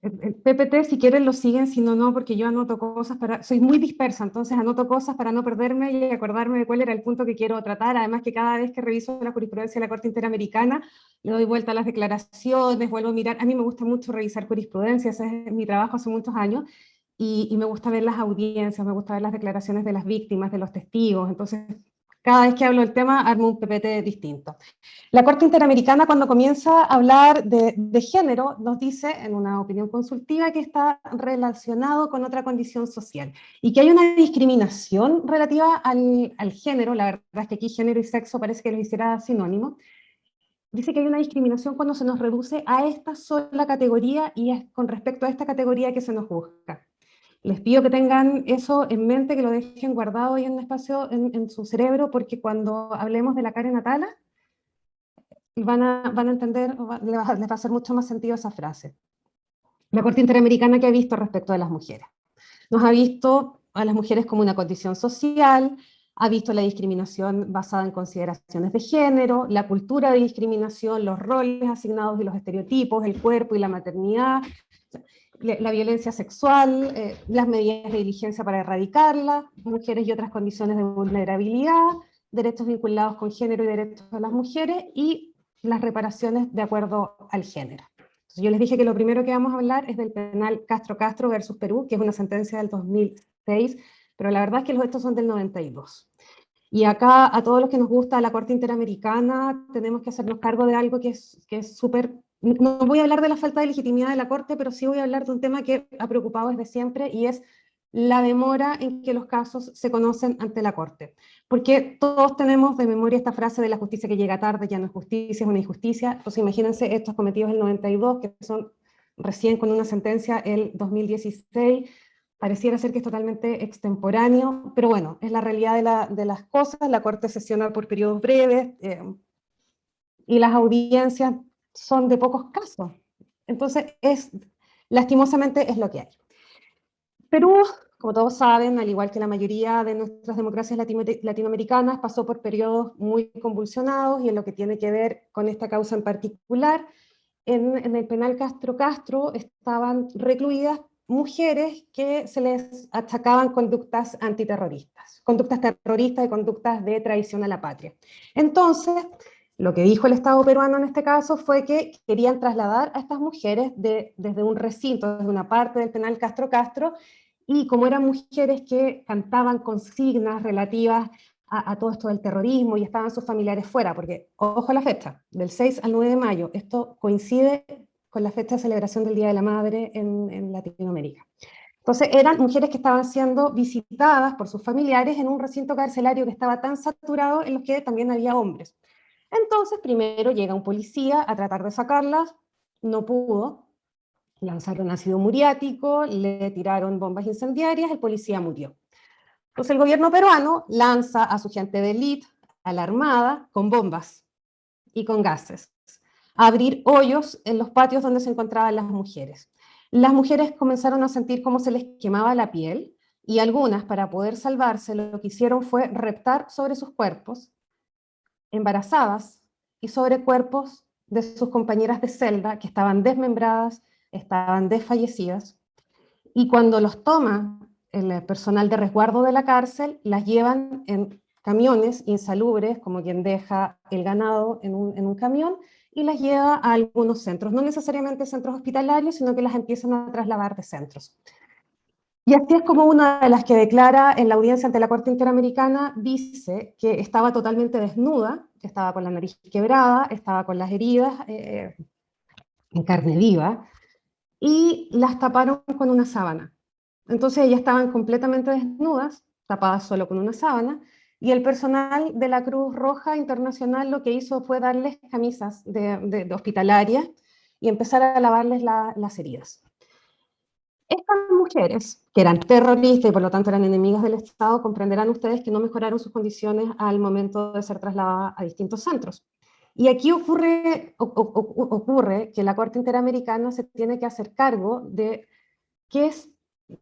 El PPT, si quieren, lo siguen, si no, no, porque yo anoto cosas soy muy dispersa, entonces anoto cosas para no perderme y acordarme de cuál era el punto que quiero tratar. Además que cada vez que reviso la jurisprudencia de la Corte Interamericana, le doy vuelta a las declaraciones, vuelvo a mirar. A mí me gusta mucho revisar jurisprudencia, ese es mi trabajo hace muchos años, y me gusta ver las audiencias, me gusta ver las declaraciones de las víctimas, de los testigos. Entonces, cada vez que hablo del tema, armo un PPT distinto. La Corte Interamericana, cuando comienza a hablar de género, nos dice, en una opinión consultiva, que está relacionado con otra condición social y que hay una discriminación relativa al género. La verdad es que aquí género y sexo parece que lo hiciera sinónimo. Dice que hay una discriminación cuando se nos reduce a esta sola categoría y es con respecto a esta categoría que se nos busca. Les pido que tengan eso en mente, que lo dejen guardado ahí en un espacio en su cerebro, porque cuando hablemos de la Karen Atala, van a entender, les va a hacer mucho más sentido esa frase. La Corte Interamericana, ¿qué ha visto respecto de las mujeres? Nos ha visto a las mujeres como una condición social, ha visto la discriminación basada en consideraciones de género, la cultura de discriminación, los roles asignados y los estereotipos, el cuerpo y la maternidad, la violencia sexual, las medidas de diligencia para erradicarla, mujeres y otras condiciones de vulnerabilidad, derechos vinculados con género y derechos de las mujeres, y las reparaciones de acuerdo al género. Entonces, yo les dije que lo primero que vamos a hablar es del penal Castro Castro versus Perú, que es una sentencia del 2006, pero la verdad es que los hechos son del 92. Y acá, a todos los que nos gusta la Corte Interamericana, tenemos que hacernos cargo de algo que es súper... No voy a hablar de la falta de legitimidad de la Corte, pero sí voy a hablar de un tema que ha preocupado desde siempre, y es la demora en que los casos se conocen ante la Corte. Porque todos tenemos de memoria esta frase de la justicia que llega tarde, ya no es justicia, es una injusticia. Entonces imagínense estos cometidos en el 92, que son recién con una sentencia el 2016, pareciera ser que es totalmente extemporáneo, pero bueno, es la realidad de las cosas. La Corte sesiona por periodos breves y las audiencias son de pocos casos. Entonces, lastimosamente es lo que hay. Perú, como todos saben, al igual que la mayoría de nuestras democracias latinoamericanas, pasó por periodos muy convulsionados, y en lo que tiene que ver con esta causa en particular, en el penal Castro Castro estaban recluidas mujeres que se les achacaban conductas antiterroristas, conductas terroristas y conductas de traición a la patria. Entonces, lo que dijo el Estado peruano en este caso fue que querían trasladar a estas mujeres desde un recinto, desde una parte del penal Castro Castro, y como eran mujeres que cantaban consignas relativas a todo esto del terrorismo y estaban sus familiares fuera, porque, ojo a la fecha, del 6 al 9 de mayo, esto coincide con la fecha de celebración del Día de la Madre en Latinoamérica. Entonces eran mujeres que estaban siendo visitadas por sus familiares en un recinto carcelario que estaba tan saturado, en los que también había hombres. Entonces primero llega un policía a tratar de sacarlas, no pudo, lanzaron ácido muriático, le tiraron bombas incendiarias, el policía murió. Entonces el gobierno peruano lanza a su gente de élite, a la armada, con bombas y con gases, a abrir hoyos en los patios donde se encontraban las mujeres. Las mujeres comenzaron a sentir cómo se les quemaba la piel, y algunas, para poder salvarse, lo que hicieron fue reptar sobre sus cuerpos, embarazadas, y sobre cuerpos de sus compañeras de celda que estaban desmembradas, estaban desfallecidas, y cuando los toma el personal de resguardo de la cárcel, las llevan en camiones insalubres, como quien deja el ganado en un camión, y las lleva a algunos centros, no necesariamente centros hospitalarios, sino que las empiezan a trasladar de centros. Y así es como una de las que declara en la audiencia ante la Corte Interamericana dice que estaba totalmente desnuda, que estaba con la nariz quebrada, estaba con las heridas en carne viva, y las taparon con una sábana. Entonces ellas estaban completamente desnudas, tapadas solo con una sábana, y el personal de la Cruz Roja Internacional lo que hizo fue darles camisas de hospitalarias y empezar a lavarles las heridas. Estas mujeres, que eran terroristas y por lo tanto eran enemigas del Estado, comprenderán ustedes que no mejoraron sus condiciones al momento de ser trasladadas a distintos centros. Y aquí ocurre que la Corte Interamericana se tiene que hacer cargo de qué es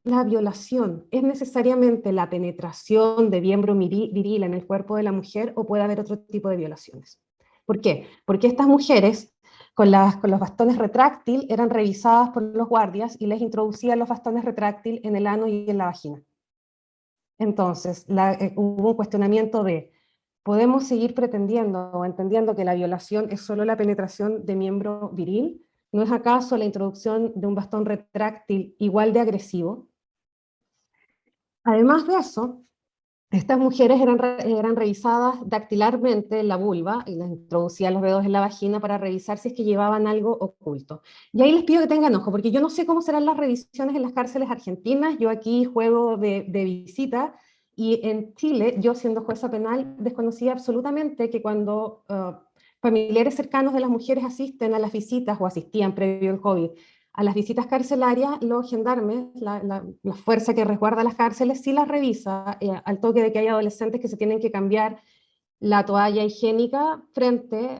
la violación. ¿Es necesariamente la penetración de miembro viril en el cuerpo de la mujer o puede haber otro tipo de violaciones? ¿Por qué? Porque estas mujeres con los bastones retráctil eran revisadas por los guardias y les introducían los bastones retráctil en el ano y en la vagina. Entonces, hubo un cuestionamiento de, ¿podemos seguir pretendiendo o entendiendo que la violación es solo la penetración de miembro viril? ¿No es acaso la introducción de un bastón retráctil igual de agresivo? Además de eso, estas mujeres eran revisadas dactilarmente en la vulva y les introducían los dedos en la vagina para revisar si es que llevaban algo oculto. Y ahí les pido que tengan ojo, porque yo no sé cómo serán las revisiones en las cárceles argentinas. Yo aquí juego de visita, y en Chile, yo siendo jueza penal, desconocía absolutamente que cuando familiares cercanos de las mujeres asisten a las visitas, o asistían previo al COVID, a las visitas carcelarias, los gendarmes, la fuerza que resguarda las cárceles, sí las revisa al toque de que hay adolescentes que se tienen que cambiar la toalla higiénica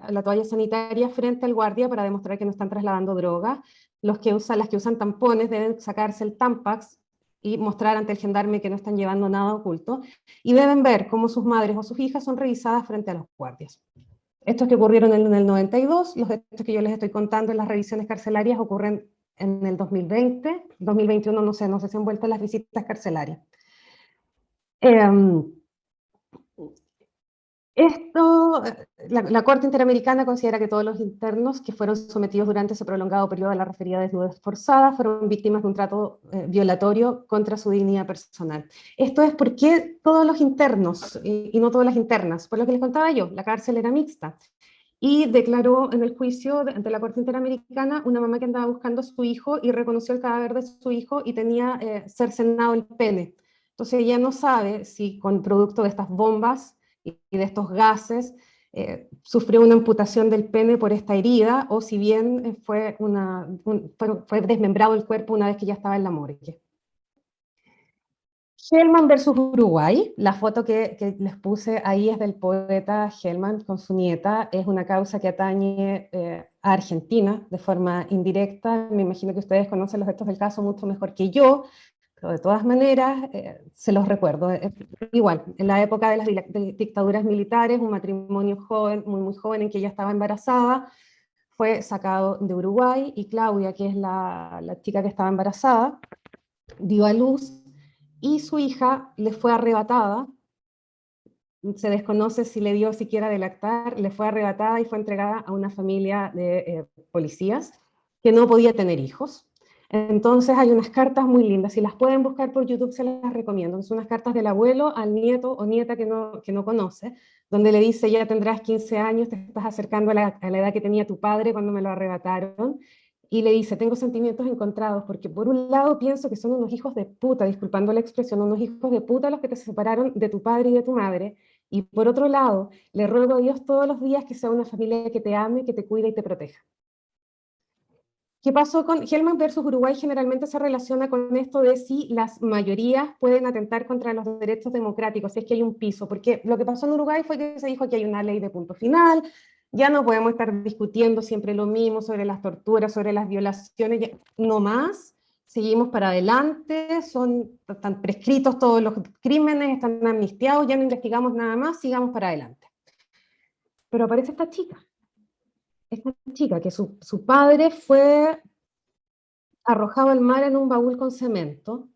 la toalla sanitaria frente al guardia para demostrar que no están trasladando droga. Las que usan tampones deben sacarse el Tampax y mostrar ante el gendarme que no están llevando nada oculto, y deben ver cómo sus madres o sus hijas son revisadas frente a los guardias. Estos que ocurrieron en el 92, los hechos que yo les estoy contando en las revisiones carcelarias ocurren en el 2020, 2021 no sé si han vuelto las visitas carcelarias. La Corte Interamericana considera que todos los internos que fueron sometidos durante ese prolongado periodo a la referida desnudez forzada fueron víctimas de un trato violatorio contra su dignidad personal. Esto es porque todos los internos y no todas las internas, por lo que les contaba yo, la cárcel era mixta. Y declaró en el juicio ante la Corte Interamericana una mamá que andaba buscando a su hijo y reconoció el cadáver de su hijo y tenía cercenado el pene. Entonces ella no sabe si con producto de estas bombas y de estos gases sufrió una amputación del pene por esta herida, o si bien fue desmembrado el cuerpo una vez que ya estaba en la morgue. Hellman versus Uruguay, la foto que les puse ahí es del poeta Hellman con su nieta, es una causa que atañe a Argentina de forma indirecta. Me imagino que ustedes conocen los hechos del caso mucho mejor que yo, pero de todas maneras se los recuerdo. Igual, en la época de las dictaduras militares, un matrimonio joven, muy joven, en que ella estaba embarazada, fue sacado de Uruguay, y Claudia, que es la chica que estaba embarazada, dio a luz, y su hija le fue arrebatada, se desconoce si le dio siquiera de lactar, le fue arrebatada y fue entregada a una familia de policías que no podía tener hijos. Entonces hay unas cartas muy lindas, si las pueden buscar por YouTube se las recomiendo, son unas cartas del abuelo al nieto o nieta que no conoce, donde le dice: ya tendrás 15 años, te estás acercando a la edad que tenía tu padre cuando me lo arrebataron, y le dice: tengo sentimientos encontrados, porque por un lado pienso que son unos hijos de puta, disculpando la expresión, unos hijos de puta los que te separaron de tu padre y de tu madre, y por otro lado, le ruego a Dios todos los días que sea una familia que te ame, que te cuide y te proteja. ¿Qué pasó con Hellman versus Uruguay? Generalmente se relaciona con esto de si las mayorías pueden atentar contra los derechos democráticos, si es que hay un piso, porque lo que pasó en Uruguay fue que se dijo que hay una ley de punto final, ya no podemos estar discutiendo siempre lo mismo sobre las torturas, sobre las violaciones, ya, no más, seguimos para adelante, están prescritos todos los crímenes, están amnistiados, ya no investigamos nada más, sigamos para adelante. Pero aparece esta chica que su padre fue arrojado al mar en un baúl con cemento.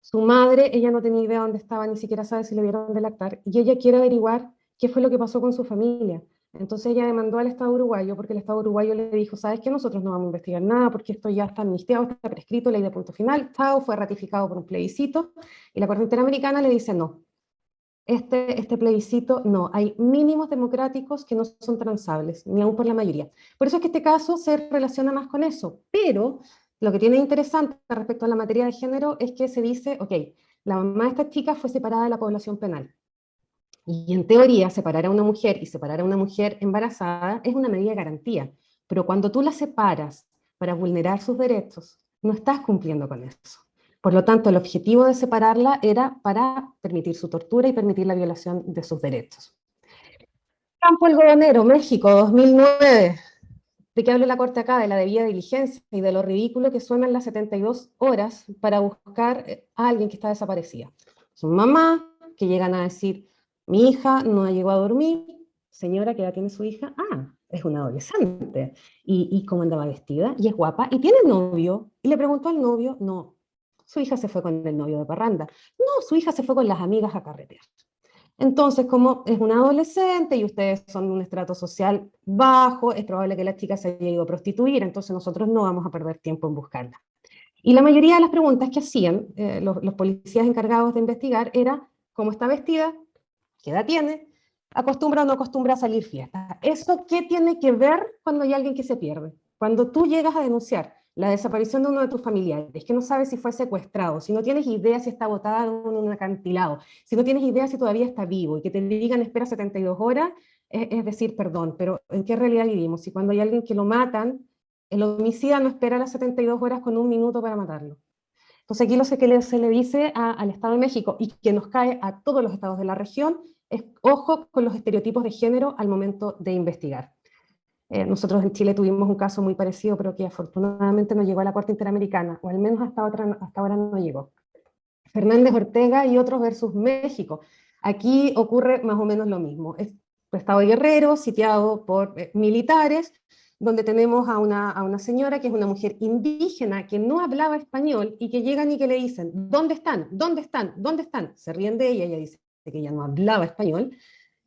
Su madre, ella no tenía idea dónde estaba, ni siquiera sabe si le dieron de lactar, y ella quiere averiguar qué fue lo que pasó con su familia. Entonces ella demandó al Estado uruguayo, porque el Estado uruguayo le dijo, ¿sabes qué? Nosotros no vamos a investigar nada, porque esto ya está amnistiado, está prescrito, ley de punto final, chao, fue ratificado por un plebiscito, y la Corte Interamericana le dice no. Este plebiscito, no, hay mínimos democráticos que no son transables, ni aún por la mayoría. Por eso es que este caso se relaciona más con eso, pero lo que tiene interesante respecto a la materia de género es que se dice, ok, la mamá de esta chica fue separada de la población penal. Y en teoría, separar a una mujer y separar a una mujer embarazada es una medida de garantía, pero cuando tú la separas para vulnerar sus derechos, no estás cumpliendo con eso. Por lo tanto, el objetivo de separarla era para permitir su tortura y permitir la violación de sus derechos. Campo Algodonero, México, 2009. ¿De qué habla la Corte acá? De la debida diligencia y de lo ridículo que suenan las 72 horas para buscar a alguien que está desaparecida. Son mamás que llegan a decir, mi hija no llegó a dormir, señora, ¿qué edad tiene su hija? Ah, es una adolescente. ¿Y cómo andaba vestida? Y es guapa, y tiene novio. Y le preguntó al novio, no, su hija se fue con el novio de parranda. No, su hija se fue con las amigas a carretear. Entonces, como es una adolescente y ustedes son de un estrato social bajo, es probable que la chica se haya ido a prostituir, entonces nosotros no vamos a perder tiempo en buscarla. Y la mayoría de las preguntas que hacían los policías encargados de investigar era cómo está vestida, qué edad tiene, acostumbra o no acostumbra a salir fiesta. ¿Eso qué tiene que ver cuando hay alguien que se pierde? Cuando tú llegas a denunciar la desaparición de uno de tus familiares, que no sabes si fue secuestrado, si no tienes idea si está botado en un acantilado, si no tienes idea si todavía está vivo, y que te digan espera 72 horas, es decir, perdón, pero ¿en qué realidad vivimos? Si cuando hay alguien que lo matan, el homicida no espera las 72 horas con un minuto para matarlo. Entonces aquí lo que se le dice al Estado de México, y que nos cae a todos los estados de la región, es ojo con los estereotipos de género al momento de investigar. Nosotros en Chile tuvimos un caso muy parecido, pero que afortunadamente no llegó a la Corte Interamericana, o al menos hasta ahora no llegó. Fernández Ortega y otros versus México. Aquí ocurre más o menos lo mismo. Es un estado de Guerrero, sitiado por militares, donde tenemos a una señora que es una mujer indígena que no hablaba español y que llegan y que le dicen, ¿dónde están? ¿Dónde están? ¿Dónde están? Se ríen de ella dice que ella no hablaba español,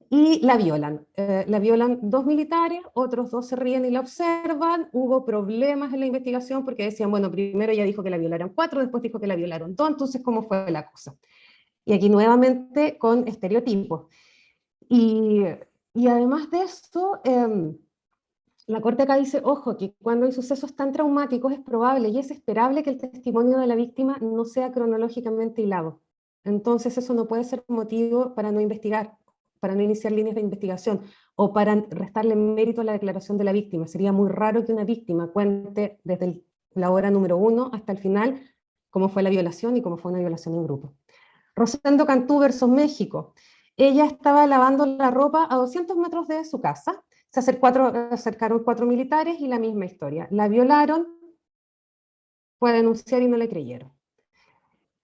y la violan. La violan 2 militares, otros 2 se ríen y la observan. Hubo problemas en la investigación porque decían, bueno, primero ella dijo que la violaron 4, después dijo que la violaron 2, entonces ¿cómo fue la cosa? Y aquí nuevamente con estereotipos. Y, y además de esto, la Corte acá dice, ojo, que cuando hay sucesos tan traumáticos es probable y es esperable que el testimonio de la víctima no sea cronológicamente hilado. Entonces eso no puede ser motivo para no investigar, para no iniciar líneas de investigación o para restarle mérito a la declaración de la víctima. Sería muy raro que una víctima cuente desde la hora número 1 hasta el final cómo fue la violación y cómo fue una violación en grupo. Rosendo Cantú versus México. Ella estaba lavando la ropa a 200 metros de su casa. Se acercaron 4 militares y la misma historia. La violaron, fue a denunciar y no le creyeron.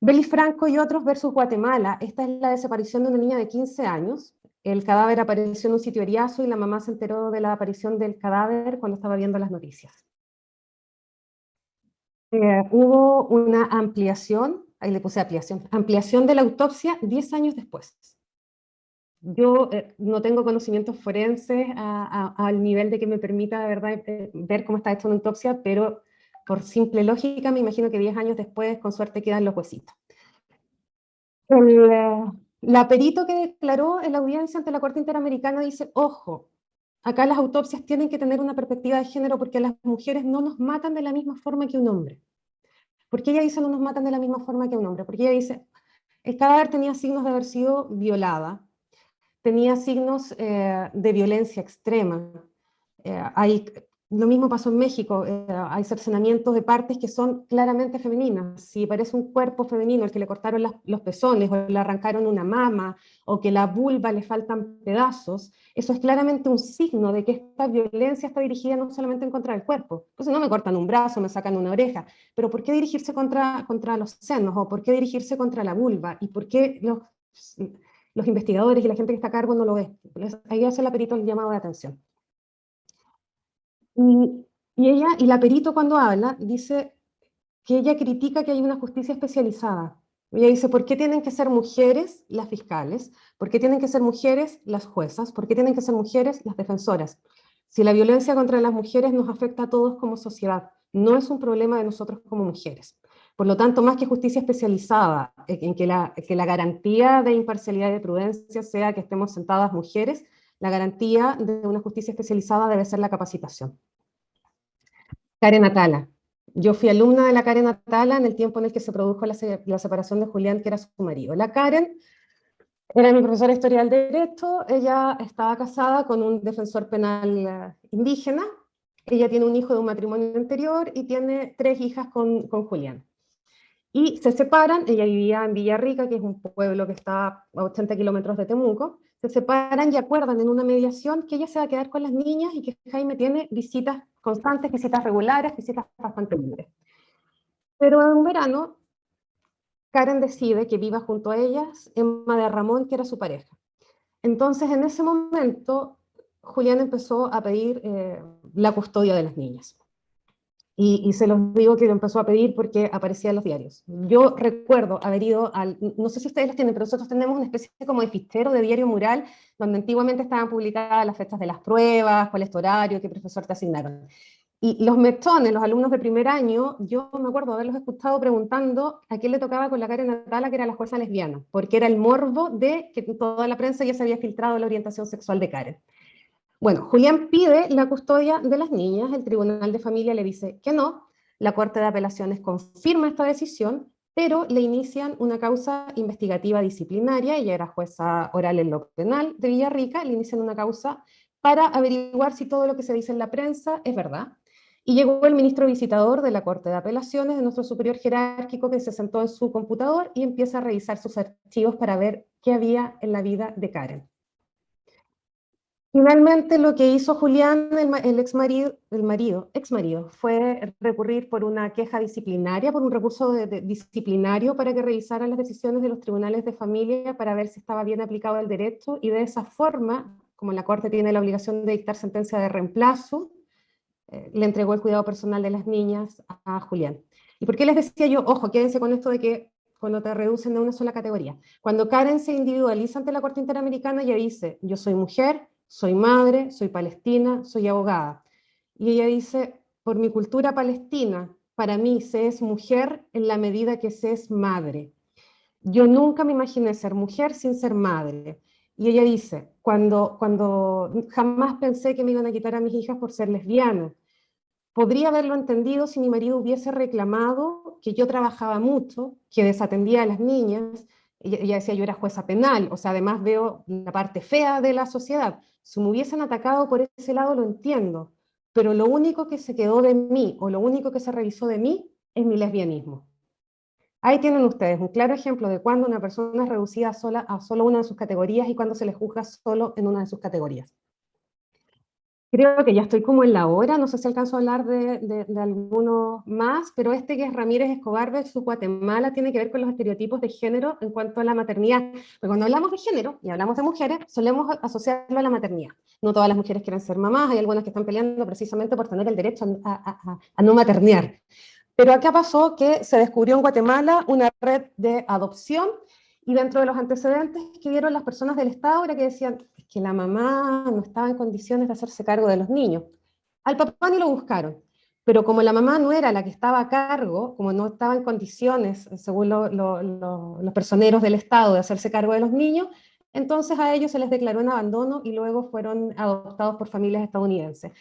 Beli Franco y otros versus Guatemala. Esta es la desaparición de una niña de 15 años. El cadáver apareció en un sitio Eriazo y la mamá se enteró de la aparición del cadáver cuando estaba viendo las noticias. Hubo una ampliación, ahí le puse ampliación de la autopsia 10 años después. Yo no tengo conocimientos forenses al nivel de que me permita de verdad ver cómo está hecha una autopsia, pero por simple lógica me imagino que 10 años después con suerte quedan los huesitos. La perito que declaró en la audiencia ante la Corte Interamericana dice, ojo, acá las autopsias tienen que tener una perspectiva de género porque las mujeres no nos matan de la misma forma que un hombre. ¿Por qué ella dice no nos matan de la misma forma que un hombre? Porque ella dice, el cadáver tenía signos de haber sido violada, tenía signos de violencia extrema. Hay Lo mismo pasó en México, hay cercenamientos de partes que son claramente femeninas. Si parece un cuerpo femenino el que le cortaron los pezones, o le arrancaron una mama, o que la vulva le faltan pedazos, eso es claramente un signo de que esta violencia está dirigida no solamente en contra del cuerpo. Entonces no me cortan un brazo, me sacan una oreja, pero ¿por qué dirigirse contra los senos? ¿O por qué dirigirse contra la vulva? ¿Y por qué los investigadores y la gente que está a cargo no lo ve? Ahí hace la perito el llamado de atención. Y la perito cuando habla dice que ella critica que hay una justicia especializada. Ella dice, ¿por qué tienen que ser mujeres las fiscales? ¿Por qué tienen que ser mujeres las juezas? ¿Por qué tienen que ser mujeres las defensoras? Si la violencia contra las mujeres nos afecta a todos como sociedad, no es un problema de nosotros como mujeres. Por lo tanto, más que justicia especializada, en que la garantía de imparcialidad y de prudencia sea que estemos sentadas mujeres, la garantía de una justicia especializada debe ser la capacitación. Karen Atala. Yo fui alumna de la Karen Atala en el tiempo en el que se produjo la separación de Julián, que era su marido. La Karen era mi profesora de Historia del Derecho, ella estaba casada con un defensor penal indígena, ella tiene un hijo de un matrimonio anterior y tiene 3 hijas con Julián. Y se separan, ella vivía en Villarrica, que es un pueblo que está a 80 kilómetros de Temuco, se separan y acuerdan en una mediación que ella se va a quedar con las niñas y que Jaime tiene visitas constantes, visitas regulares, visitas bastante libres. Pero en un verano, Karen decide que viva junto a ellas Emma de Ramón, que era su pareja. Entonces, en ese momento, Julián empezó a pedir la custodia de las niñas. Y se los digo que lo empezó a pedir porque aparecía en los diarios. Yo recuerdo haber ido no sé si ustedes los tienen, pero nosotros tenemos una especie como de fichero de diario mural, donde antiguamente estaban publicadas las fechas de las pruebas, cuál es tu horario, qué profesor te asignaron. Y los mechones, los alumnos de primer año, yo me acuerdo haberlos escuchado preguntando a quién le tocaba con la Karen Atala, que era la jueza lesbiana, porque era el morbo de que toda la prensa ya se había filtrado la orientación sexual de Karen. Bueno, Julián pide la custodia de las niñas, el Tribunal de Familia le dice que no, la Corte de Apelaciones confirma esta decisión, pero le inician una causa investigativa disciplinaria, ella era jueza oral en lo penal de Villarrica, le inician una causa para averiguar si todo lo que se dice en la prensa es verdad. Y llegó el ministro visitador de la Corte de Apelaciones, de nuestro superior jerárquico, que se sentó en su computador y empieza a revisar sus archivos para ver qué había en la vida de Karen. Finalmente, lo que hizo Julián, el ex marido, fue recurrir por una queja disciplinaria, por un recurso disciplinario para que revisaran las decisiones de los tribunales de familia para ver si estaba bien aplicado el derecho, y de esa forma, como la Corte tiene la obligación de dictar sentencia de reemplazo, le entregó el cuidado personal de las niñas a Julián. ¿Y por qué les decía yo, ojo, quédense con esto de que cuando te reducen a una sola categoría? Cuando Karen se individualiza ante la Corte Interamericana, ella dice, yo soy mujer, soy madre, soy palestina, soy abogada. Y ella dice, por mi cultura palestina, para mí se es mujer en la medida que se es madre. Yo nunca me imaginé ser mujer sin ser madre. Y ella dice, cuando jamás pensé que me iban a quitar a mis hijas por ser lesbiana. Podría haberlo entendido si mi marido hubiese reclamado que yo trabajaba mucho, que desatendía a las niñas. Ella decía, yo era jueza penal, o sea, además veo la parte fea de la sociedad. Si me hubiesen atacado por ese lado, lo entiendo, pero lo único que se quedó de mí, o lo único que se revisó de mí, es mi lesbianismo. Ahí tienen ustedes un claro ejemplo de cuando una persona es reducida a solo una de sus categorías y cuando se le juzga solo en una de sus categorías. Creo que ya estoy como en la hora, no sé si alcanzo a hablar de algunos más, pero este que es Ramírez Escobar versus Guatemala tiene que ver con los estereotipos de género en cuanto a la maternidad. Porque cuando hablamos de género y hablamos de mujeres, solemos asociarlo a la maternidad. No todas las mujeres quieren ser mamás, hay algunas que están peleando precisamente por tener el derecho a no maternear. Pero acá pasó que se descubrió en Guatemala una red de adopción, y dentro de los antecedentes que dieron las personas del Estado era que decían que la mamá no estaba en condiciones de hacerse cargo de los niños. Al papá ni lo buscaron, pero como la mamá no era la que estaba a cargo, como no estaba en condiciones, según los personeros del Estado, de hacerse cargo de los niños, entonces a ellos se les declaró en abandono y luego fueron adoptados por familias estadounidenses.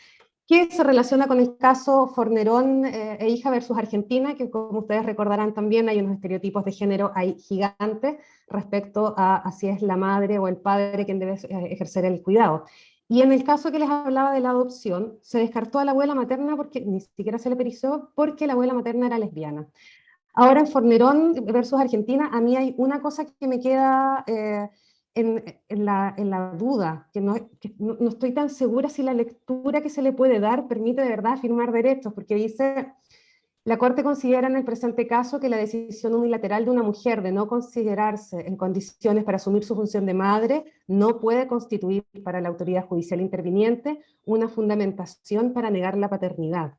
Que se relaciona con el caso Fornerón e hija versus Argentina, que como ustedes recordarán también hay unos estereotipos de género ahí gigantes respecto a si es la madre o el padre quien debe ejercer el cuidado. Y en el caso que les hablaba de la adopción, se descartó a la abuela materna porque ni siquiera se le perizó porque la abuela materna era lesbiana. Ahora en Fornerón versus Argentina, a mí hay una cosa que me queda en la duda, que no estoy tan segura si la lectura que se le puede dar permite de verdad afirmar derechos, porque dice, la Corte considera en el presente caso que la decisión unilateral de una mujer de no considerarse en condiciones para asumir su función de madre no puede constituir para la autoridad judicial interviniente una fundamentación para negar la paternidad.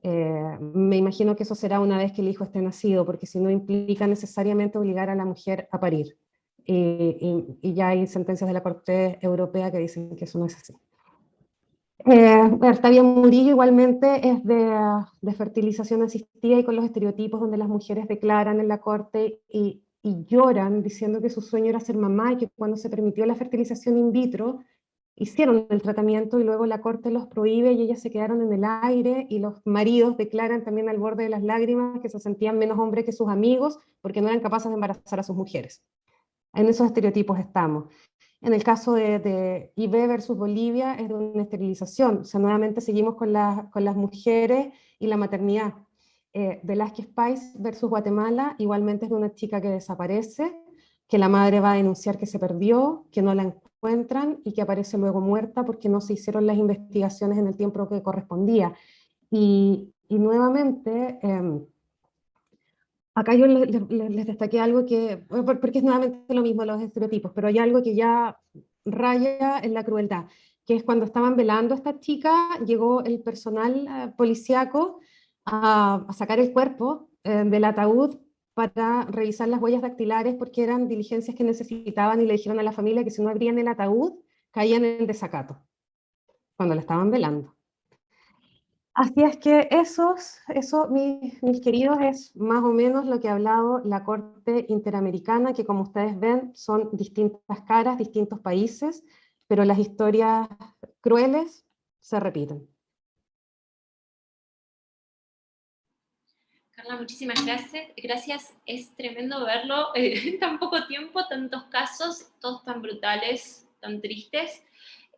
Me imagino que eso será una vez que el hijo esté nacido, porque si no implica necesariamente obligar a la mujer a parir. Y ya hay sentencias de la Corte Europea que dicen que eso no es así. Octavia Murillo igualmente es de fertilización asistida y con los estereotipos donde las mujeres declaran en la corte y lloran diciendo que su sueño era ser mamá y que cuando se permitió la fertilización in vitro hicieron el tratamiento y luego la corte los prohíbe y ellas se quedaron en el aire y los maridos declaran también al borde de las lágrimas que se sentían menos hombres que sus amigos porque no eran capaces de embarazar a sus mujeres. En esos estereotipos estamos. En el caso de IB versus Bolivia es de una esterilización, o sea, nuevamente seguimos con las mujeres y la maternidad. Velázquez Pais versus Guatemala igualmente es de una chica que desaparece, que la madre va a denunciar que se perdió, que no la encuentran y que aparece luego muerta porque no se hicieron las investigaciones en el tiempo que correspondía. Y nuevamente... acá yo les destaqué algo que, porque es nuevamente lo mismo, los estereotipos, pero hay algo que ya raya en la crueldad, que es cuando estaban velando a esta chica, llegó el personal policíaco a sacar el cuerpo del ataúd para revisar las huellas dactilares porque eran diligencias que necesitaban y le dijeron a la familia que si no abrían el ataúd, caían en desacato, cuando la estaban velando. Así es que eso, mis queridos, es más o menos lo que ha hablado la Corte Interamericana, que como ustedes ven son distintas caras, distintos países, pero las historias crueles se repiten. Carla, muchísimas gracias. Es tremendo verlo en tan poco tiempo, tantos casos, todos tan brutales, tan tristes.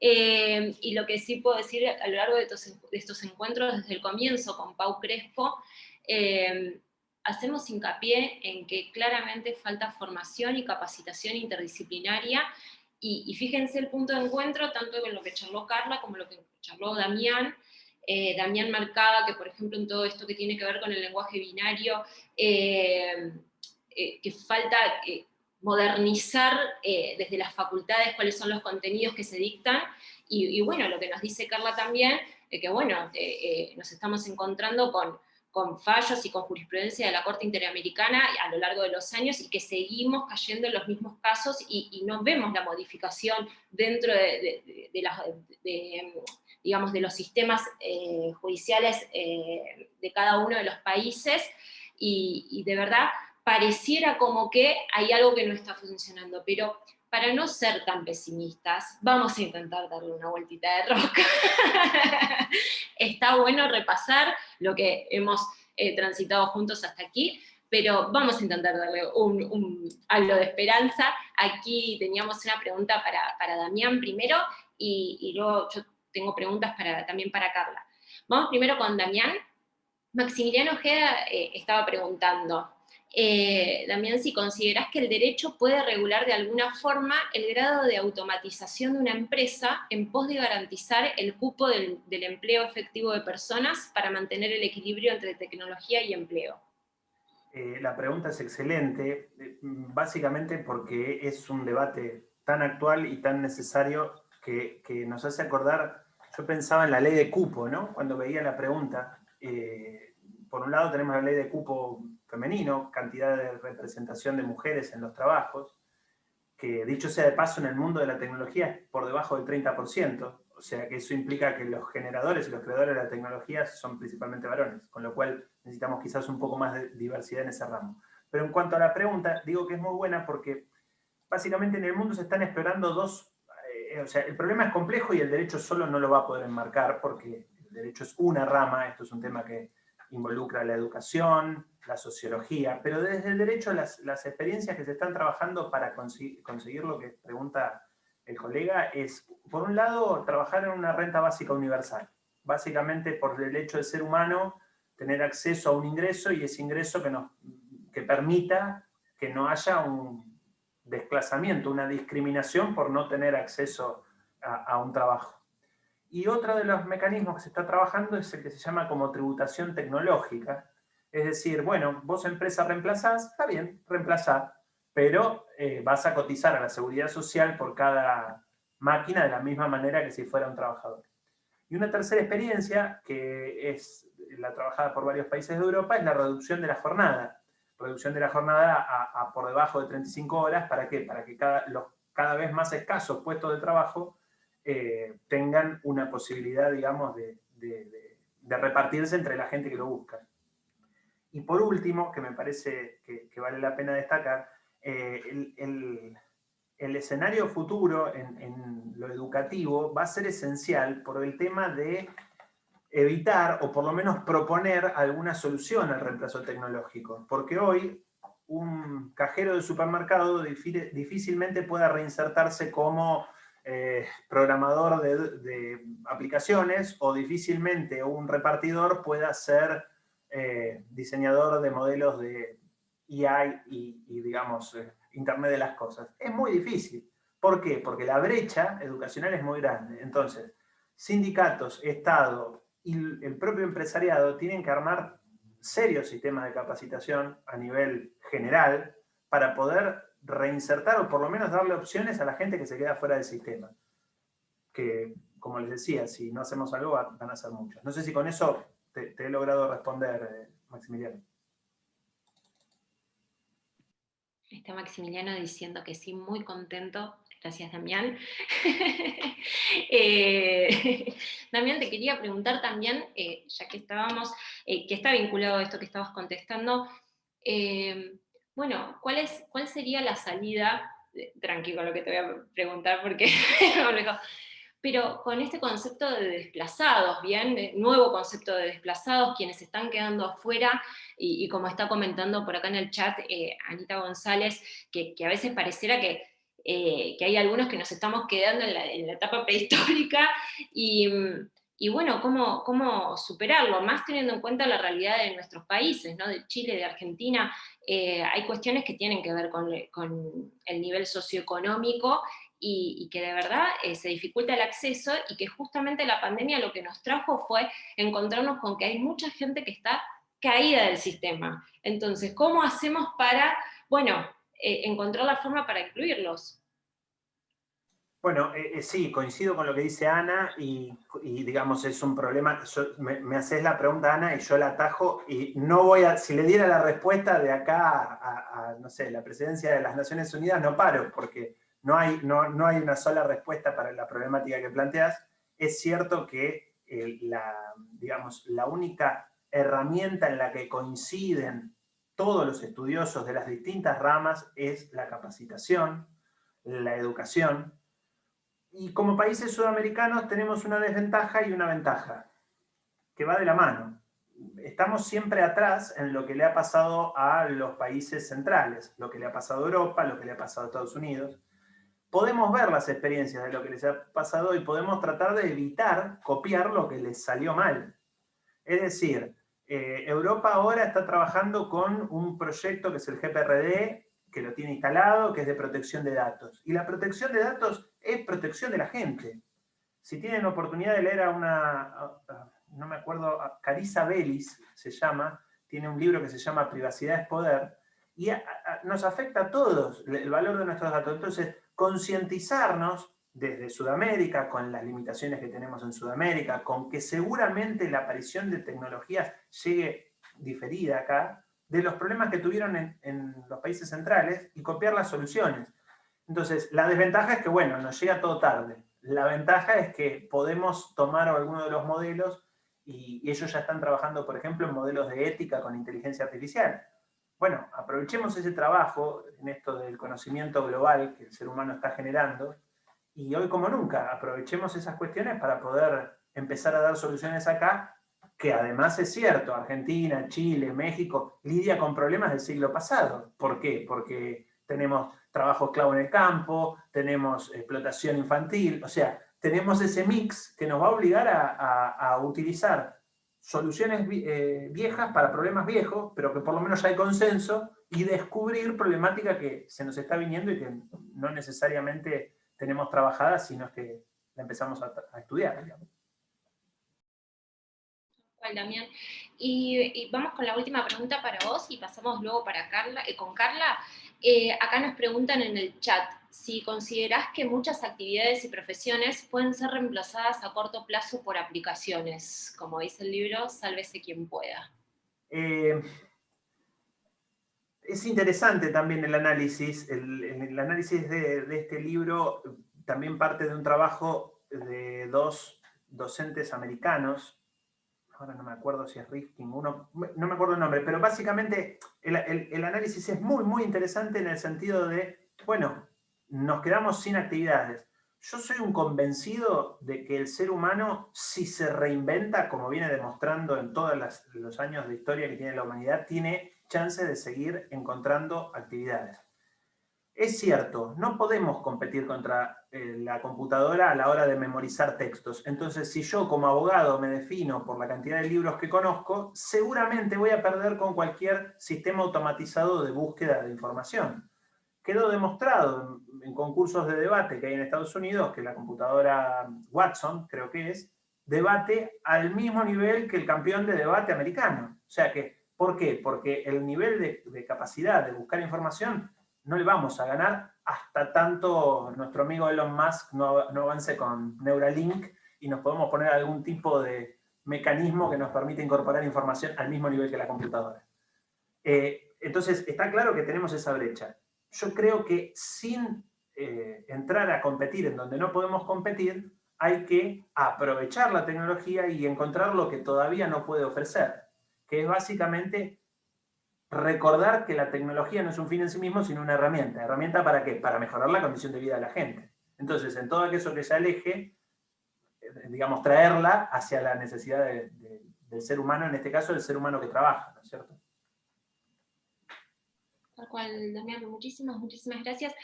Y lo que sí puedo decir a lo largo de estos encuentros, desde el comienzo con Pau Crespo, hacemos hincapié en que claramente falta formación y capacitación interdisciplinaria, y fíjense el punto de encuentro, tanto en lo que charló Carla como lo que charló Damián. Damián marcaba que, por ejemplo, en todo esto que tiene que ver con el lenguaje binario, que falta modernizar desde las facultades cuáles son los contenidos que se dictan, y bueno, lo que nos dice Carla también, que bueno, nos estamos encontrando con fallos y con jurisprudencia de la Corte Interamericana a lo largo de los años, y que seguimos cayendo en los mismos casos, y no vemos la modificación dentro digamos, de los sistemas judiciales de cada uno de los países, y de verdad pareciera como que hay algo que no está funcionando, pero para no ser tan pesimistas, vamos a intentar darle una vueltita de rosca. Está bueno repasar lo que hemos transitado juntos hasta aquí, pero vamos a intentar darle algo de esperanza. Aquí teníamos una pregunta para Damián primero, y luego yo tengo preguntas también para Carla. Vamos primero con Damián. Maximiliano Ojeda estaba preguntando, Damián, si considerás que el derecho puede regular de alguna forma el grado de automatización de una empresa en pos de garantizar el cupo del empleo efectivo de personas para mantener el equilibrio entre tecnología y empleo. La pregunta es excelente, básicamente porque es un debate tan actual y tan necesario que nos hace acordar. Yo pensaba en la ley de cupo, ¿no? Cuando veía la pregunta. Por un lado tenemos la ley de cupo femenino, cantidad de representación de mujeres en los trabajos, que dicho sea de paso en el mundo de la tecnología es por debajo del 30%, o sea que eso implica que los generadores y los creadores de la tecnología son principalmente varones, con lo cual necesitamos quizás un poco más de diversidad en ese ramo. Pero en cuanto a la pregunta, digo que es muy buena porque básicamente en el mundo se están explorando dos, o sea, el problema es complejo y el derecho solo no lo va a poder enmarcar porque el derecho es una rama, esto es un tema que involucra la educación, la sociología, pero desde el derecho las experiencias que se están trabajando para conseguir lo que pregunta el colega, es, por un lado, trabajar en una renta básica universal. Básicamente por el hecho de ser humano, tener acceso a un ingreso y ese ingreso que permita que no haya un desplazamiento, una discriminación por no tener acceso a un trabajo. Y otro de los mecanismos que se está trabajando es el que se llama como tributación tecnológica. Es decir, bueno, vos empresa reemplazás, está bien, reemplazá, pero vas a cotizar a la seguridad social por cada máquina de la misma manera que si fuera un trabajador. Y una tercera experiencia, que es la trabajada por varios países de Europa, es la reducción de la jornada. Reducción de la jornada a por debajo de 35 horas, ¿para qué? Para que los cada vez más escasos puestos de trabajo tengan una posibilidad, digamos, de repartirse entre la gente que lo busca. Y por último, que me parece que vale la pena destacar, el escenario futuro en lo educativo va a ser esencial por el tema de evitar, o por lo menos proponer alguna solución al reemplazo tecnológico. Porque hoy un cajero de supermercado difícilmente pueda reinsertarse como programador de aplicaciones, o difícilmente un repartidor pueda ser diseñador de modelos de AI y digamos, Internet de las cosas. Es muy difícil. ¿Por qué? Porque la brecha educacional es muy grande. Entonces, sindicatos, Estado y el propio empresariado tienen que armar serios sistemas de capacitación a nivel general para poder reinsertar o por lo menos darle opciones a la gente que se queda fuera del sistema. Que, como les decía, si no hacemos algo van a ser muchos. No sé si con eso te he logrado responder, Maximiliano. Está Maximiliano diciendo que sí, muy contento. Gracias, Damián. Damián, te quería preguntar también, ya que estábamos, que está vinculado a esto que estabas contestando, bueno, ¿cuál sería la salida? Tranquilo lo que te voy a preguntar porque es complejo. Pero con este concepto de desplazados, ¿bien? Nuevo concepto de desplazados, quienes están quedando afuera, y como está comentando por acá en el chat Anita González, que a veces pareciera que hay algunos que nos estamos quedando en la etapa prehistórica, y bueno, ¿cómo superarlo? Más teniendo en cuenta la realidad de nuestros países, ¿no? De Chile, de Argentina, hay cuestiones que tienen que ver con el nivel socioeconómico, y que de verdad se dificulta el acceso, y que justamente la pandemia lo que nos trajo fue encontrarnos con que hay mucha gente que está caída del sistema. Entonces, ¿cómo hacemos para, bueno, encontrar la forma para incluirlos? Bueno, sí, coincido con lo que dice Ana y digamos, es un problema. Me haces la pregunta, Ana, y yo la atajo, y no voy a, si le diera la respuesta de acá no sé, la presidencia de las Naciones Unidas, no paro, porque no hay una sola respuesta para la problemática que planteas. Es cierto que digamos, la única herramienta en la que coinciden todos los estudiosos de las distintas ramas es la capacitación, la educación. Y como países sudamericanos tenemos una desventaja y una ventaja, que va de la mano. Estamos siempre atrás en lo que le ha pasado a los países centrales, lo que le ha pasado a Europa, lo que le ha pasado a Estados Unidos. Podemos ver las experiencias de lo que les ha pasado y podemos tratar de evitar copiar lo que les salió mal. Es decir, Europa ahora está trabajando con un proyecto que es el GPRD, que lo tiene instalado, que es de protección de datos. Y la protección de datos es protección de la gente. Si tienen oportunidad de leer no me acuerdo, Carissa Bellis se llama, tiene un libro que se llama Privacidad es Poder, y nos afecta a todos el valor de nuestros datos. Entonces, concientizarnos desde Sudamérica, con las limitaciones que tenemos en Sudamérica, con que seguramente la aparición de tecnologías llegue diferida acá, de los problemas que tuvieron en los países centrales, y copiar las soluciones. Entonces, la desventaja es que, bueno, nos llega todo tarde. La ventaja es que podemos tomar alguno de los modelos, y ellos ya están trabajando, por ejemplo, en modelos de ética con inteligencia artificial. Bueno, aprovechemos ese trabajo en esto del conocimiento global que el ser humano está generando, y hoy como nunca, aprovechemos esas cuestiones para poder empezar a dar soluciones acá, que además es cierto, Argentina, Chile, México, lidia con problemas del siglo pasado. ¿Por qué? Porque tenemos trabajo esclavo en el campo, tenemos explotación infantil, o sea, tenemos ese mix que nos va a obligar a utilizar soluciones viejas para problemas viejos, pero que por lo menos hay consenso, y descubrir problemática que se nos está viniendo y que no necesariamente tenemos trabajada, sino que la empezamos a estudiar, digamos. Damián. Y vamos con la última pregunta para vos y pasamos luego para Carla, con Carla. Acá nos preguntan en el chat si considerás que muchas actividades y profesiones pueden ser reemplazadas a corto plazo por aplicaciones. Como dice el libro, sálvese quien pueda. Es interesante también el análisis. El análisis de este libro también parte de un trabajo de 2 docentes americanos. Ahora no me acuerdo si es Rifkin, no me acuerdo el nombre, pero básicamente el análisis es muy, muy interesante en el sentido de, bueno, nos quedamos sin actividades. Yo soy un convencido de que el ser humano, si se reinventa, como viene demostrando en todos los años de historia que tiene la humanidad, tiene chance de seguir encontrando actividades. Es cierto, no podemos competir contra la computadora a la hora de memorizar textos. Entonces, si yo como abogado me defino por la cantidad de libros que conozco, seguramente voy a perder con cualquier sistema automatizado de búsqueda de información. Quedó demostrado en concursos de debate que hay en Estados Unidos que la computadora Watson, creo que es, debate al mismo nivel que el campeón de debate americano. O sea que, ¿por qué? Porque el nivel de capacidad de buscar información no le vamos a ganar hasta tanto nuestro amigo Elon Musk no avance con Neuralink y nos podemos poner algún tipo de mecanismo que nos permite incorporar información al mismo nivel que la computadora. Entonces, está claro que tenemos esa brecha. Yo creo que sin entrar a competir en donde no podemos competir, hay que aprovechar la tecnología y encontrar lo que todavía no puede ofrecer, que es básicamente recordar que la tecnología no es un fin en sí mismo, sino una herramienta. ¿Herramienta para qué? Para mejorar la condición de vida de la gente. Entonces, en todo aquello que se aleje, digamos, traerla hacia la necesidad del ser humano, en este caso, del ser humano que trabaja, ¿no es cierto? Tal cual, Damián, muchísimas gracias.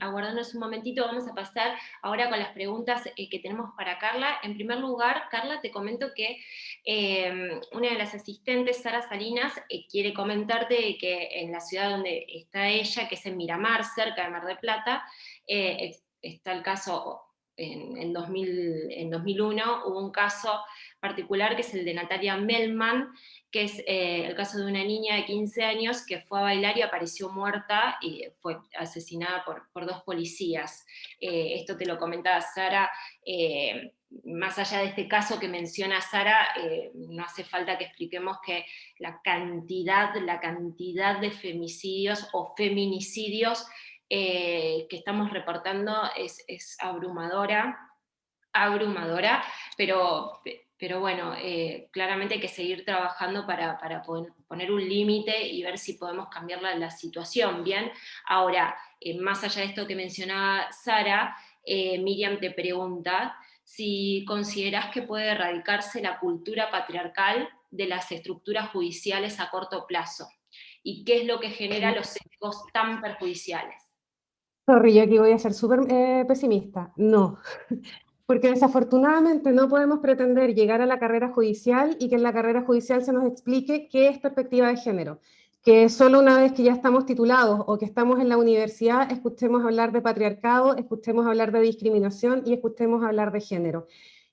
Aguardándonos un momentito, vamos a pasar ahora con las preguntas que tenemos para Carla. En primer lugar, Carla, te comento que una de las asistentes, Sara Salinas, quiere comentarte que en la ciudad donde está ella, que es en Miramar, cerca de Mar del Plata, está el caso, en 2001, hubo un caso particular que es el de Natalia Melman, que es el caso de una niña de 15 años que fue a bailar y apareció muerta y fue asesinada por 2 policías. Esto te lo comentaba Sara. Más allá de este caso que menciona Sara, no hace falta que expliquemos que la cantidad de femicidios o feminicidios que estamos reportando es abrumadora, pero bueno, claramente hay que seguir trabajando para poner un límite y ver si podemos cambiar la situación, ¿bien? Ahora, más allá de esto que mencionaba Sara, Miriam te pregunta si considerás que puede erradicarse la cultura patriarcal de las estructuras judiciales a corto plazo, y qué es lo que genera los sesgos tan perjudiciales. Sorry, yo aquí voy a ser súper pesimista. No, porque desafortunadamente no podemos pretender llegar a la carrera judicial y que en la carrera judicial se nos explique qué es perspectiva de género. Que solo una vez que ya estamos titulados o que estamos en la universidad escuchemos hablar de patriarcado, escuchemos hablar de discriminación y escuchemos hablar de género.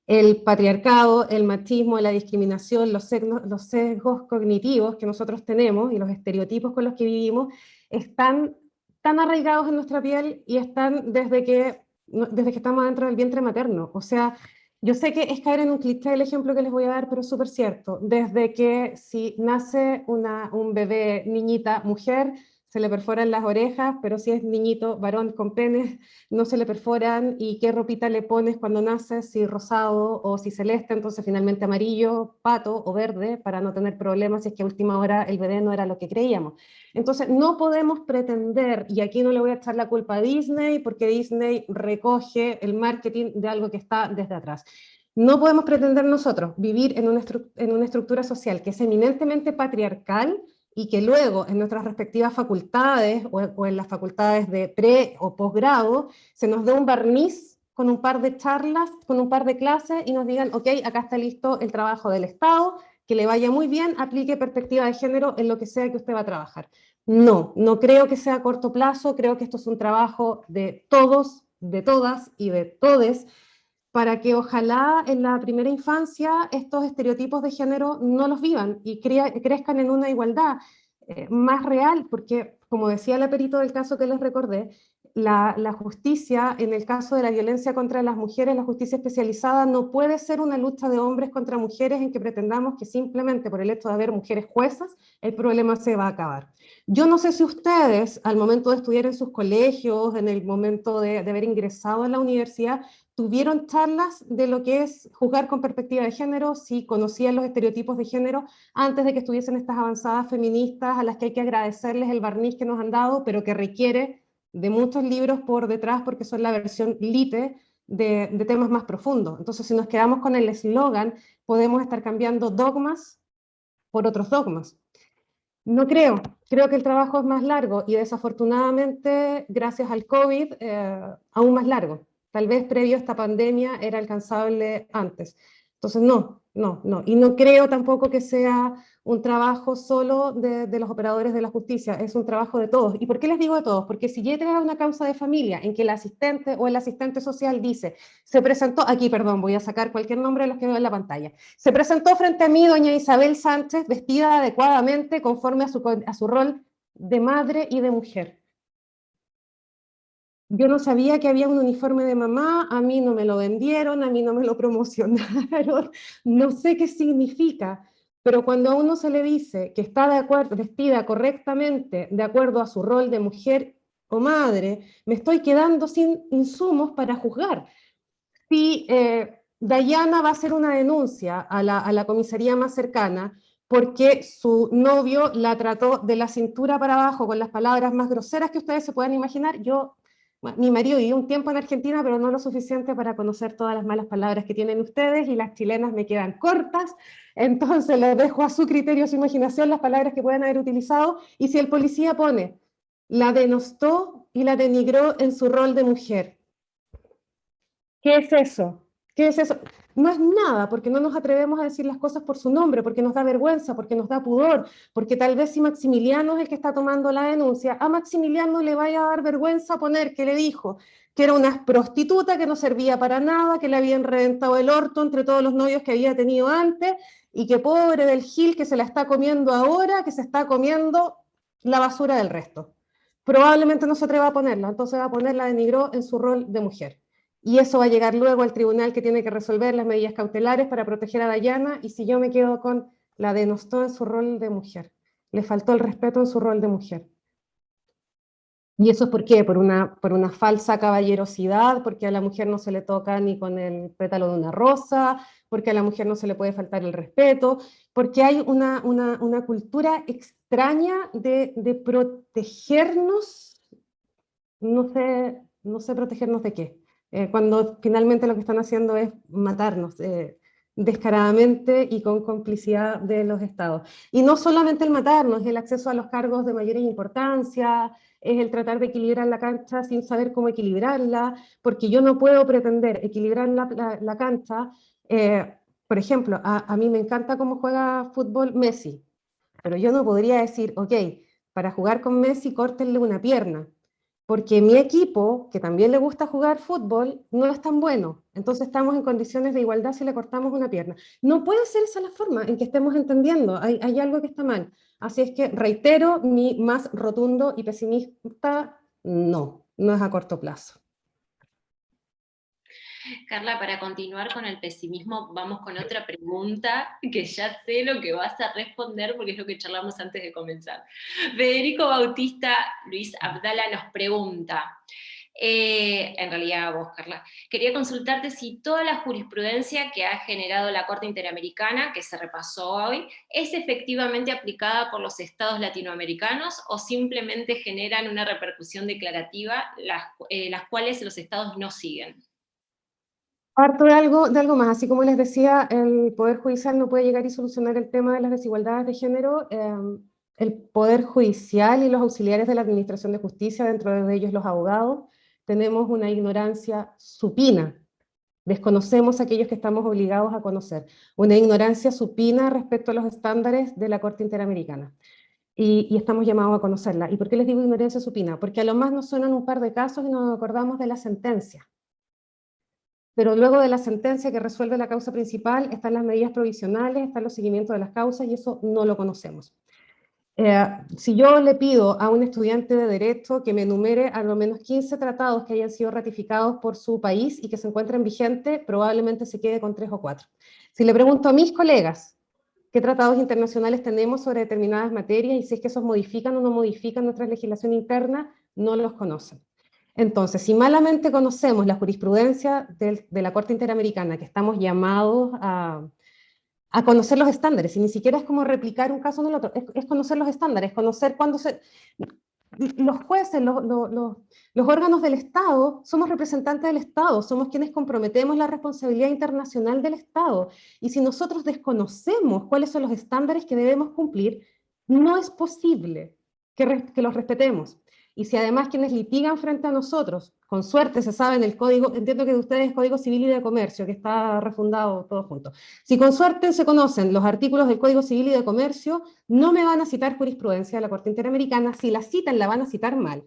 El patriarcado, el machismo, la discriminación, los sesgos cognitivos que nosotros tenemos y los estereotipos con los que vivimos están tan arraigados en nuestra piel y están desde que estamos dentro del vientre materno. O sea, yo sé que es caer en un cliché el ejemplo que les voy a dar, pero es súper cierto. Desde que si nace un bebé, niñita, mujer, se le perforan las orejas, pero si es niñito, varón con pene, no se le perforan, y qué ropita le pones cuando nace, si rosado o si celeste, entonces finalmente amarillo, pato o verde, para no tener problemas si es que a última hora el bebé no era lo que creíamos. Entonces no podemos pretender, y aquí no le voy a echar la culpa a Disney, porque Disney recoge el marketing de algo que está desde atrás. No podemos pretender nosotros vivir en una estructura social que es eminentemente patriarcal y que luego en nuestras respectivas facultades o en las facultades de pre o posgrado se nos dé un barniz con un par de charlas, con un par de clases y nos digan, ok, acá está listo el trabajo del Estado, que le vaya muy bien, aplique perspectiva de género en lo que sea que usted va a trabajar. No, no creo que sea a corto plazo, creo que esto es un trabajo de todos, de todas y de todes, para que ojalá en la primera infancia estos estereotipos de género no los vivan y crezcan en una igualdad más real, porque como decía la perito del caso que les recordé, la justicia en el caso de la violencia contra las mujeres, la justicia especializada no puede ser una lucha de hombres contra mujeres en que pretendamos que simplemente por el hecho de haber mujeres juezas el problema se va a acabar. Yo no sé si ustedes al momento de estudiar en sus colegios, en el momento de haber ingresado a la universidad, tuvieron charlas de lo que es juzgar con perspectiva de género, si conocían los estereotipos de género antes de que estuviesen estas avanzadas feministas a las que hay que agradecerles el barniz que nos han dado, pero que requiere de muchos libros por detrás porque son la versión lite de temas más profundos. Entonces, si nos quedamos con el eslogan, podemos estar cambiando dogmas por otros dogmas. No creo, creo que el trabajo es más largo y desafortunadamente, gracias al COVID, aún más largo. Tal vez previo a esta pandemia era alcanzable antes. Entonces, no. Y no creo tampoco que sea un trabajo solo de los operadores de la justicia, es un trabajo de todos. ¿Y por qué les digo de todos? Porque si llega a una causa de familia en que el asistente o el asistente social dice, se presentó, aquí, perdón, voy a sacar cualquier nombre de los que veo en la pantalla, se presentó frente a mí doña Isabel Sánchez vestida adecuadamente conforme a su rol de madre y de mujer. Yo no sabía que había un uniforme de mamá, a mí no me lo vendieron, a mí no me lo promocionaron, no sé qué significa, pero cuando a uno se le dice que está de acuerdo, vestida correctamente de acuerdo a su rol de mujer o madre, me estoy quedando sin insumos para juzgar. Si Dayana va a hacer una denuncia a la comisaría más cercana porque su novio la trató de la cintura para abajo con las palabras más groseras que ustedes se puedan imaginar, bueno, mi marido vivió un tiempo en Argentina, pero no lo suficiente para conocer todas las malas palabras que tienen ustedes y las chilenas me quedan cortas, entonces les dejo a su criterio, a su imaginación las palabras que puedan haber utilizado y si el policía pone, la denostó y la denigró en su rol de mujer. ¿Qué es eso? ¿Qué es eso? No es nada, porque no nos atrevemos a decir las cosas por su nombre, porque nos da vergüenza, porque nos da pudor, porque tal vez si Maximiliano es el que está tomando la denuncia, a Maximiliano le vaya a dar vergüenza poner que le dijo que era una prostituta, que no servía para nada, que le habían reventado el orto entre todos los novios que había tenido antes, y que pobre del Gil que se la está comiendo ahora, que se está comiendo la basura del resto. Probablemente no se atreva a ponerla, entonces va a ponerla denigró en su rol de mujer. Y eso va a llegar luego al tribunal que tiene que resolver las medidas cautelares para proteger a Dayana, y si yo me quedo con la denostó en su rol de mujer, le faltó el respeto en su rol de mujer. ¿Y eso es por qué? Por una falsa caballerosidad, porque a la mujer no se le toca ni con el pétalo de una rosa, porque a la mujer no se le puede faltar el respeto, porque hay una cultura extraña de protegernos, no sé protegernos de qué, cuando finalmente lo que están haciendo es matarnos descaradamente y con complicidad de los estados. Y no solamente el matarnos, es el acceso a los cargos de mayor importancia, es el tratar de equilibrar la cancha sin saber cómo equilibrarla, porque yo no puedo pretender equilibrar la cancha. Por ejemplo, a mí me encanta cómo juega fútbol Messi, pero yo no podría decir, ok, para jugar con Messi córtenle una pierna, porque mi equipo, que también le gusta jugar fútbol, no es tan bueno. Entonces estamos en condiciones de igualdad si le cortamos una pierna. No puede ser esa la forma en que estemos entendiendo. Hay algo que está mal. Así es que reitero mi más rotundo y pesimista, no es a corto plazo. Carla, para continuar con el pesimismo, vamos con otra pregunta, que ya sé lo que vas a responder porque es lo que charlamos antes de comenzar. Federico Bautista Luis Abdala nos pregunta, en realidad vos, Carla, quería consultarte si toda la jurisprudencia que ha generado la Corte Interamericana, que se repasó hoy, es efectivamente aplicada por los estados latinoamericanos o simplemente generan una repercusión declarativa, las cuales los estados no siguen. Parto de algo más, así como les decía, el Poder Judicial no puede llegar y solucionar el tema de las desigualdades de género, el Poder Judicial y los auxiliares de la Administración de Justicia, dentro de ellos los abogados, tenemos una ignorancia supina. Desconocemos a aquellos que estamos obligados a conocer. Una ignorancia supina respecto a los estándares de la Corte Interamericana. Y estamos llamados a conocerla. ¿Y por qué les digo ignorancia supina? Porque a lo más nos suenan un par de casos y nos acordamos de la sentencia. Pero luego de la sentencia que resuelve la causa principal, están las medidas provisionales, están los seguimientos de las causas, y eso no lo conocemos. Si yo le pido a un estudiante de Derecho que me enumere al menos 15 tratados que hayan sido ratificados por su país y que se encuentren vigentes, probablemente se quede con 3 o 4. Si le pregunto a mis colegas qué tratados internacionales tenemos sobre determinadas materias y si es que esos modifican o no modifican nuestra legislación interna, no los conocen. Entonces, si malamente conocemos la jurisprudencia de la Corte Interamericana, que estamos llamados a conocer los estándares, y ni siquiera es como replicar un caso en el otro, es conocer los estándares, conocer cuándo los jueces, los órganos del Estado, somos representantes del Estado, somos quienes comprometemos la responsabilidad internacional del Estado, y si nosotros desconocemos cuáles son los estándares que debemos cumplir, no es posible que los respetemos. Y si además quienes litigan frente a nosotros, con suerte se saben el código, entiendo que de ustedes es Código Civil y de Comercio, que está refundado todo junto. Si con suerte se conocen los artículos del Código Civil y de Comercio, no me van a citar jurisprudencia de la Corte Interamericana. Si la citan, la van a citar mal.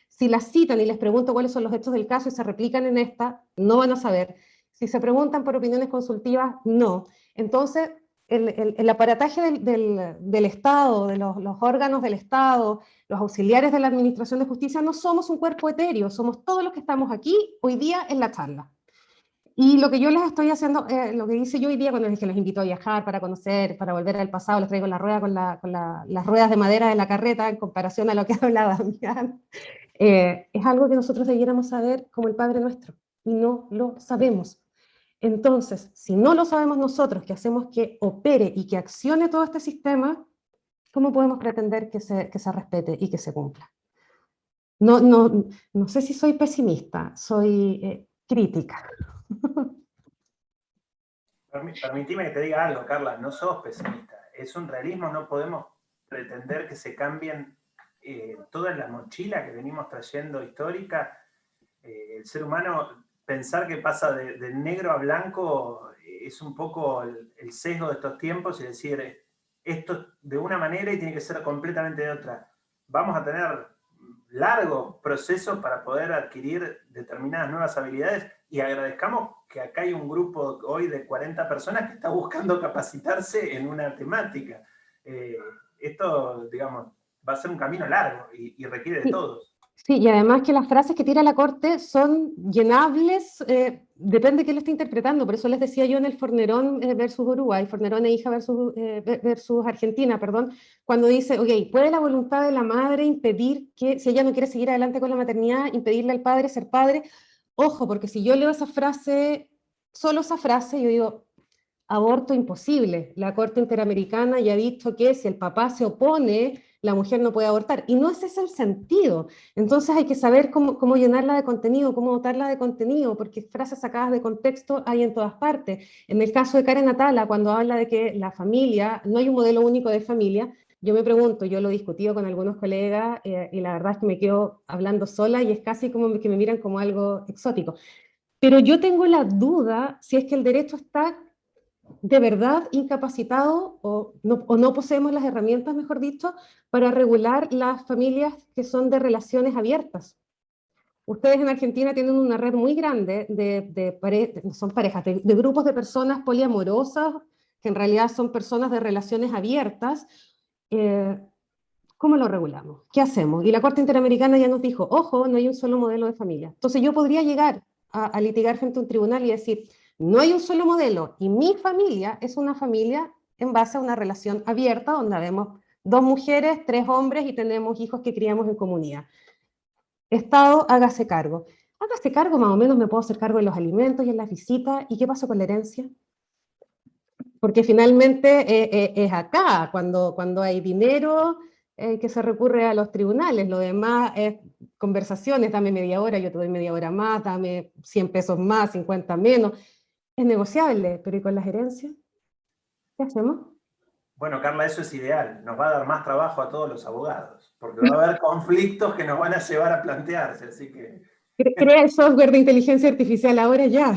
Si la citan y les pregunto cuáles son los hechos del caso y se replican en esta, no van a saber. Si se preguntan por opiniones consultivas, no. Entonces, el aparataje del Estado, de los órganos del Estado, los auxiliares de la Administración de Justicia, no somos un cuerpo etéreo, somos todos los que estamos aquí hoy día en la charla. Y lo que yo les estoy haciendo, lo que hice yo hoy día cuando les dije los invito a viajar para conocer, para volver al pasado, les traigo la rueda con las ruedas de madera de la carreta en comparación a lo que hablaba Damián, es algo que nosotros debiéramos saber como el Padre Nuestro, y no lo sabemos. Entonces, si no lo sabemos nosotros, que hacemos que opere y que accione todo este sistema, ¿cómo podemos pretender que se respete y que se cumpla? No sé si soy pesimista, soy crítica. Permitime que te diga algo, Carla, no sos pesimista, es un realismo, no podemos pretender que se cambien toda la mochila que venimos trayendo histórica. El ser humano, pensar que pasa de negro a blanco es un poco el sesgo de estos tiempos, y decir, esto de una manera y tiene que ser completamente de otra. Vamos a tener largos procesos para poder adquirir determinadas nuevas habilidades, y agradezcamos que acá hay un grupo hoy de 40 personas que está buscando capacitarse en una temática. Esto, digamos, va a ser un camino largo y requiere de todos. Sí, y además que las frases que tira la Corte son llenables, depende de quién lo esté interpretando. Por eso les decía yo en el Fornerón versus Uruguay, Fornerón e hija versus Argentina, perdón, cuando dice, ok, ¿puede la voluntad de la madre impedir que, si ella no quiere seguir adelante con la maternidad, impedirle al padre ser padre? Ojo, porque si yo leo esa frase, solo esa frase, yo digo, aborto imposible. La Corte Interamericana ya ha dicho que si el papá se opone, la mujer no puede abortar. Y no ese es el sentido. Entonces hay que saber cómo llenarla de contenido, cómo dotarla de contenido, porque frases sacadas de contexto hay en todas partes. En el caso de Karen Atala, cuando habla de que la familia, no hay un modelo único de familia, yo me pregunto, yo lo he discutido con algunos colegas y la verdad es que me quedo hablando sola y es casi como que me miran como algo exótico. Pero yo tengo la duda si es que el derecho está de verdad incapacitado o no poseemos las herramientas, mejor dicho, para regular las familias que son de relaciones abiertas. Ustedes en Argentina tienen una red muy grande son parejas, de grupos de personas poliamorosas, que en realidad son personas de relaciones abiertas. ¿Cómo lo regulamos? ¿Qué hacemos? Y la Corte Interamericana ya nos dijo, ojo, no hay un solo modelo de familia. Entonces yo podría llegar a litigar frente a un tribunal y decir, no hay un solo modelo, y mi familia es una familia en base a una relación abierta, donde vemos 2 mujeres, 3 hombres, y tenemos hijos que criamos en comunidad. Estado, hágase cargo. Hágase cargo, más o menos me puedo hacer cargo de los alimentos y en las visitas, ¿y qué pasó con la herencia? Porque finalmente es acá, cuando hay dinero, que se recurre a los tribunales. Lo demás es conversaciones, dame media hora, yo te doy media hora más, dame 100 pesos más, 50 menos. Es negociable, pero ¿y con las herencias? ¿Qué hacemos? Bueno, Carla, eso es ideal. Nos va a dar más trabajo a todos los abogados, porque va a haber conflictos que nos van a llevar a plantearse, así que... Crea el software de inteligencia artificial ahora ya.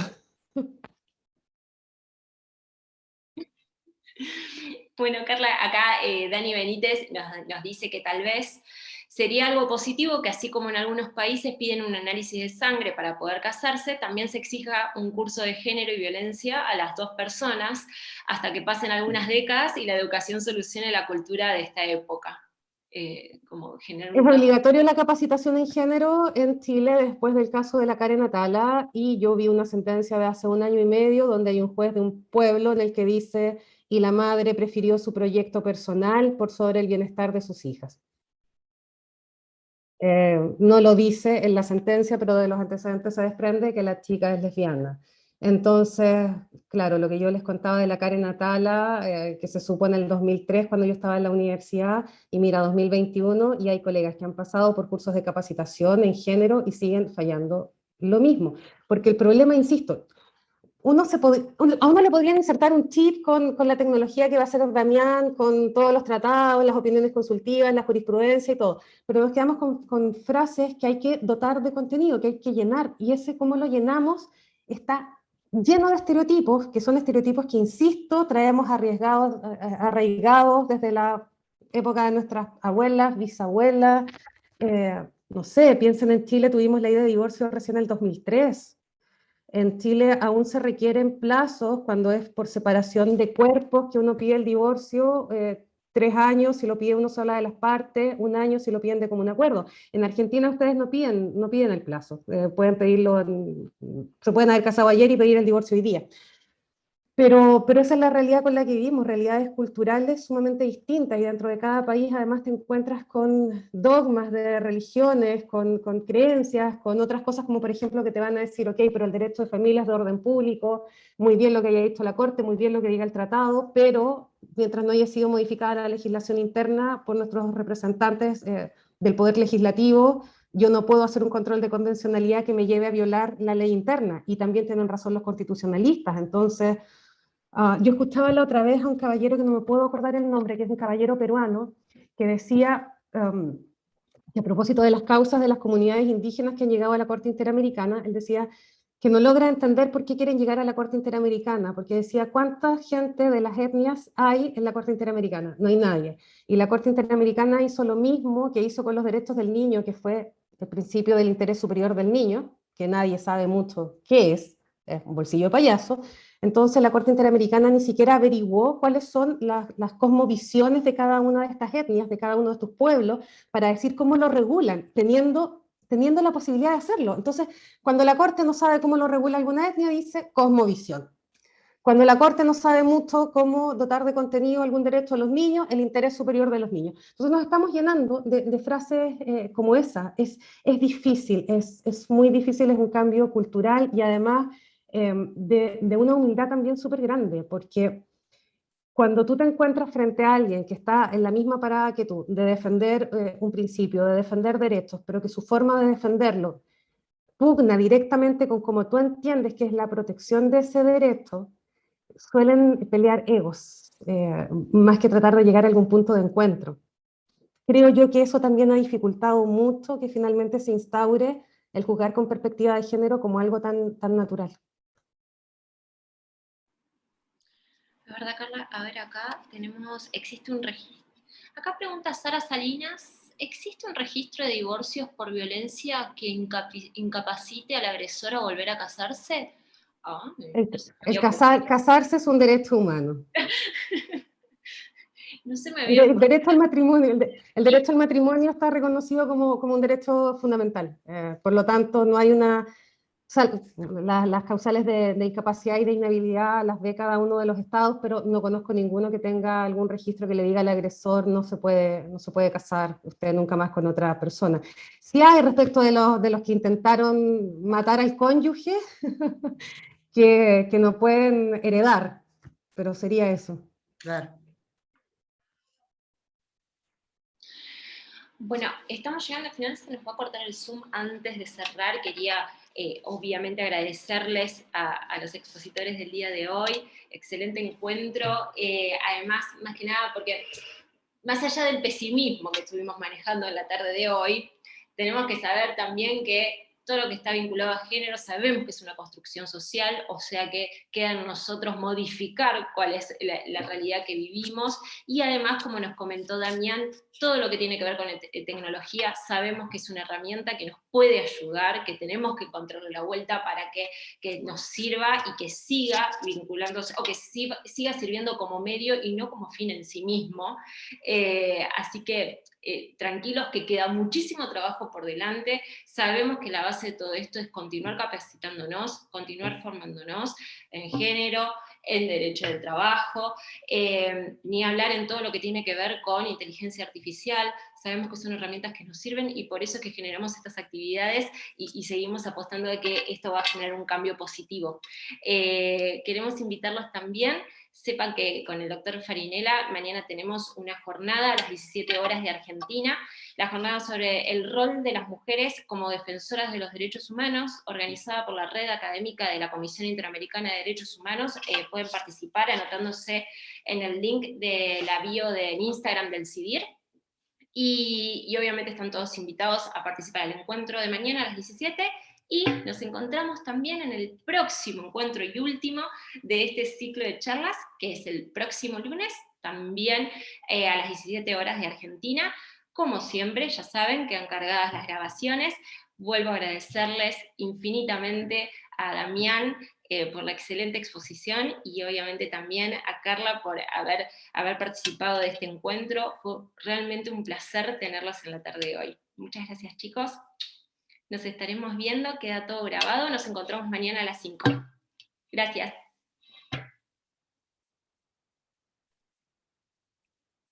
Bueno, Carla, acá Dani Benítez nos dice que tal vez sería algo positivo que así como en algunos países piden un análisis de sangre para poder casarse, también se exija un curso de género y violencia a las dos personas hasta que pasen algunas décadas y la educación solucione la cultura de esta época. Como generar Es un... obligatorio la capacitación en género en Chile después del caso de la Karen Atala, y yo vi una sentencia de hace 1 año y medio donde hay un juez de un pueblo en el que dice: y la madre prefirió su proyecto personal por sobre el bienestar de sus hijas. No lo dice en la sentencia, pero de los antecedentes se desprende que la chica es lesbiana. Entonces, claro, lo que yo les contaba de la Karen Atala, que se supo en el 2003 cuando yo estaba en la universidad, y mira, 2021, y hay colegas que han pasado por cursos de capacitación en género y siguen fallando lo mismo. Porque el problema, insisto, a uno le podrían insertar un chip con la tecnología que va a hacer Damián, con todos los tratados, las opiniones consultivas, la jurisprudencia y todo, pero nos quedamos con frases que hay que dotar de contenido, que hay que llenar, y ese cómo lo llenamos está lleno de estereotipos, que son estereotipos que, insisto, traemos arraigados desde la época de nuestras abuelas, bisabuelas. No sé, piensen, en Chile tuvimos ley de divorcio recién en el 2003. En Chile aún se requieren plazos cuando es por separación de cuerpos que uno pide el divorcio, 3 años si lo pide una sola de las partes, 1 año si lo piden de común acuerdo. En Argentina ustedes no piden el plazo, pueden pedirlo, se pueden haber casado ayer y pedir el divorcio hoy día. Pero esa es la realidad con la que vivimos, realidades culturales sumamente distintas, y dentro de cada país además te encuentras con dogmas de religiones, con creencias, con otras cosas como por ejemplo que te van a decir: ok, pero el derecho de familia es de orden público, muy bien lo que haya dicho la Corte, muy bien lo que diga el tratado, pero mientras no haya sido modificada la legislación interna por nuestros representantes del Poder Legislativo, yo no puedo hacer un control de convencionalidad que me lleve a violar la ley interna. Y también tienen razón los constitucionalistas. Entonces, yo escuchaba la otra vez a un caballero, que no me puedo acordar el nombre, que es un caballero peruano, que decía que a propósito de las causas de las comunidades indígenas que han llegado a la Corte Interamericana, él decía que no logra entender por qué quieren llegar a la Corte Interamericana, porque decía: ¿cuánta gente de las etnias hay en la Corte Interamericana? No hay nadie. Y la Corte Interamericana hizo lo mismo que hizo con los derechos del niño, que fue el principio del interés superior del niño, que nadie sabe mucho qué es un bolsillo de payaso. Entonces la Corte Interamericana ni siquiera averiguó cuáles son las cosmovisiones de cada una de estas etnias, de cada uno de estos pueblos, para decir cómo lo regulan, teniendo la posibilidad de hacerlo. Entonces, cuando la Corte no sabe cómo lo regula alguna etnia, dice cosmovisión. Cuando la Corte no sabe mucho cómo dotar de contenido algún derecho a los niños, el interés superior de los niños. Entonces nos estamos llenando de frases como esa. Es difícil, es muy difícil, es un cambio cultural, y además de una humildad también súper grande, porque cuando tú te encuentras frente a alguien que está en la misma parada que tú, de defender un principio, de defender derechos, pero que su forma de defenderlo pugna directamente con cómo tú entiendes que es la protección de ese derecho, suelen pelear egos, más que tratar de llegar a algún punto de encuentro. Creo yo que eso también ha dificultado mucho que finalmente se instaure el juzgar con perspectiva de género como algo tan natural. La verdad, Carla, a ver, acá existe un registro. Acá pregunta Sara Salinas: ¿existe un registro de divorcios por violencia que incapacite al agresor a volver a casarse? Casarse es un derecho humano. No se me había El derecho al matrimonio, el derecho al matrimonio está reconocido como un derecho fundamental. Por lo tanto, no hay las causales de incapacidad y de inhabilidad las ve cada uno de los estados, pero no conozco ninguno que tenga algún registro que le diga al agresor: no se puede casar usted nunca más con otra persona. Sí hay respecto de los que intentaron matar al cónyuge, que no pueden heredar, pero sería eso. Claro. Bueno, estamos llegando al final, se nos va a cortar el Zoom antes de cerrar. Quería obviamente agradecerles a los expositores del día de hoy, excelente encuentro, además, más que nada, porque más allá del pesimismo que estuvimos manejando en la tarde de hoy, tenemos que saber también que todo lo que está vinculado a género sabemos que es una construcción social, o sea que queda en nosotros modificar cuál es la realidad que vivimos, y además, como nos comentó Damián, todo lo que tiene que ver con tecnología, sabemos que es una herramienta que nos puede ayudar, que tenemos que encontrarle la vuelta para que nos sirva y que siga vinculándose, o que siga sirviendo como medio y no como fin en sí mismo. Así que tranquilos, que queda muchísimo trabajo por delante. Sabemos que la base de todo esto es continuar capacitándonos, continuar formándonos en género, en derecho del trabajo, ni hablar en todo lo que tiene que ver con inteligencia artificial. Sabemos que son herramientas que nos sirven y por eso es que generamos estas actividades y seguimos apostando de que esto va a generar un cambio positivo. Queremos invitarlos también. Sepan que con el doctor Farinella mañana tenemos una jornada a las 17 horas de Argentina, la jornada sobre el rol de las mujeres como defensoras de los derechos humanos, organizada por la Red Académica de la Comisión Interamericana de Derechos Humanos. Pueden participar anotándose en el link de la bio del Instagram del CIDIR. Y obviamente están todos invitados a participar del encuentro de mañana a las 17, y nos encontramos también en el próximo encuentro y último de este ciclo de charlas, que es el próximo lunes, también a las 17 horas de Argentina. Como siempre, ya saben, quedan cargadas las grabaciones. Vuelvo a agradecerles infinitamente a Damián por la excelente exposición, y obviamente también a Carla por haber participado de este encuentro. Fue realmente un placer tenerlos en la tarde de hoy. Muchas gracias, chicos. Nos estaremos viendo, queda todo grabado. Nos encontramos mañana a las 5. Gracias.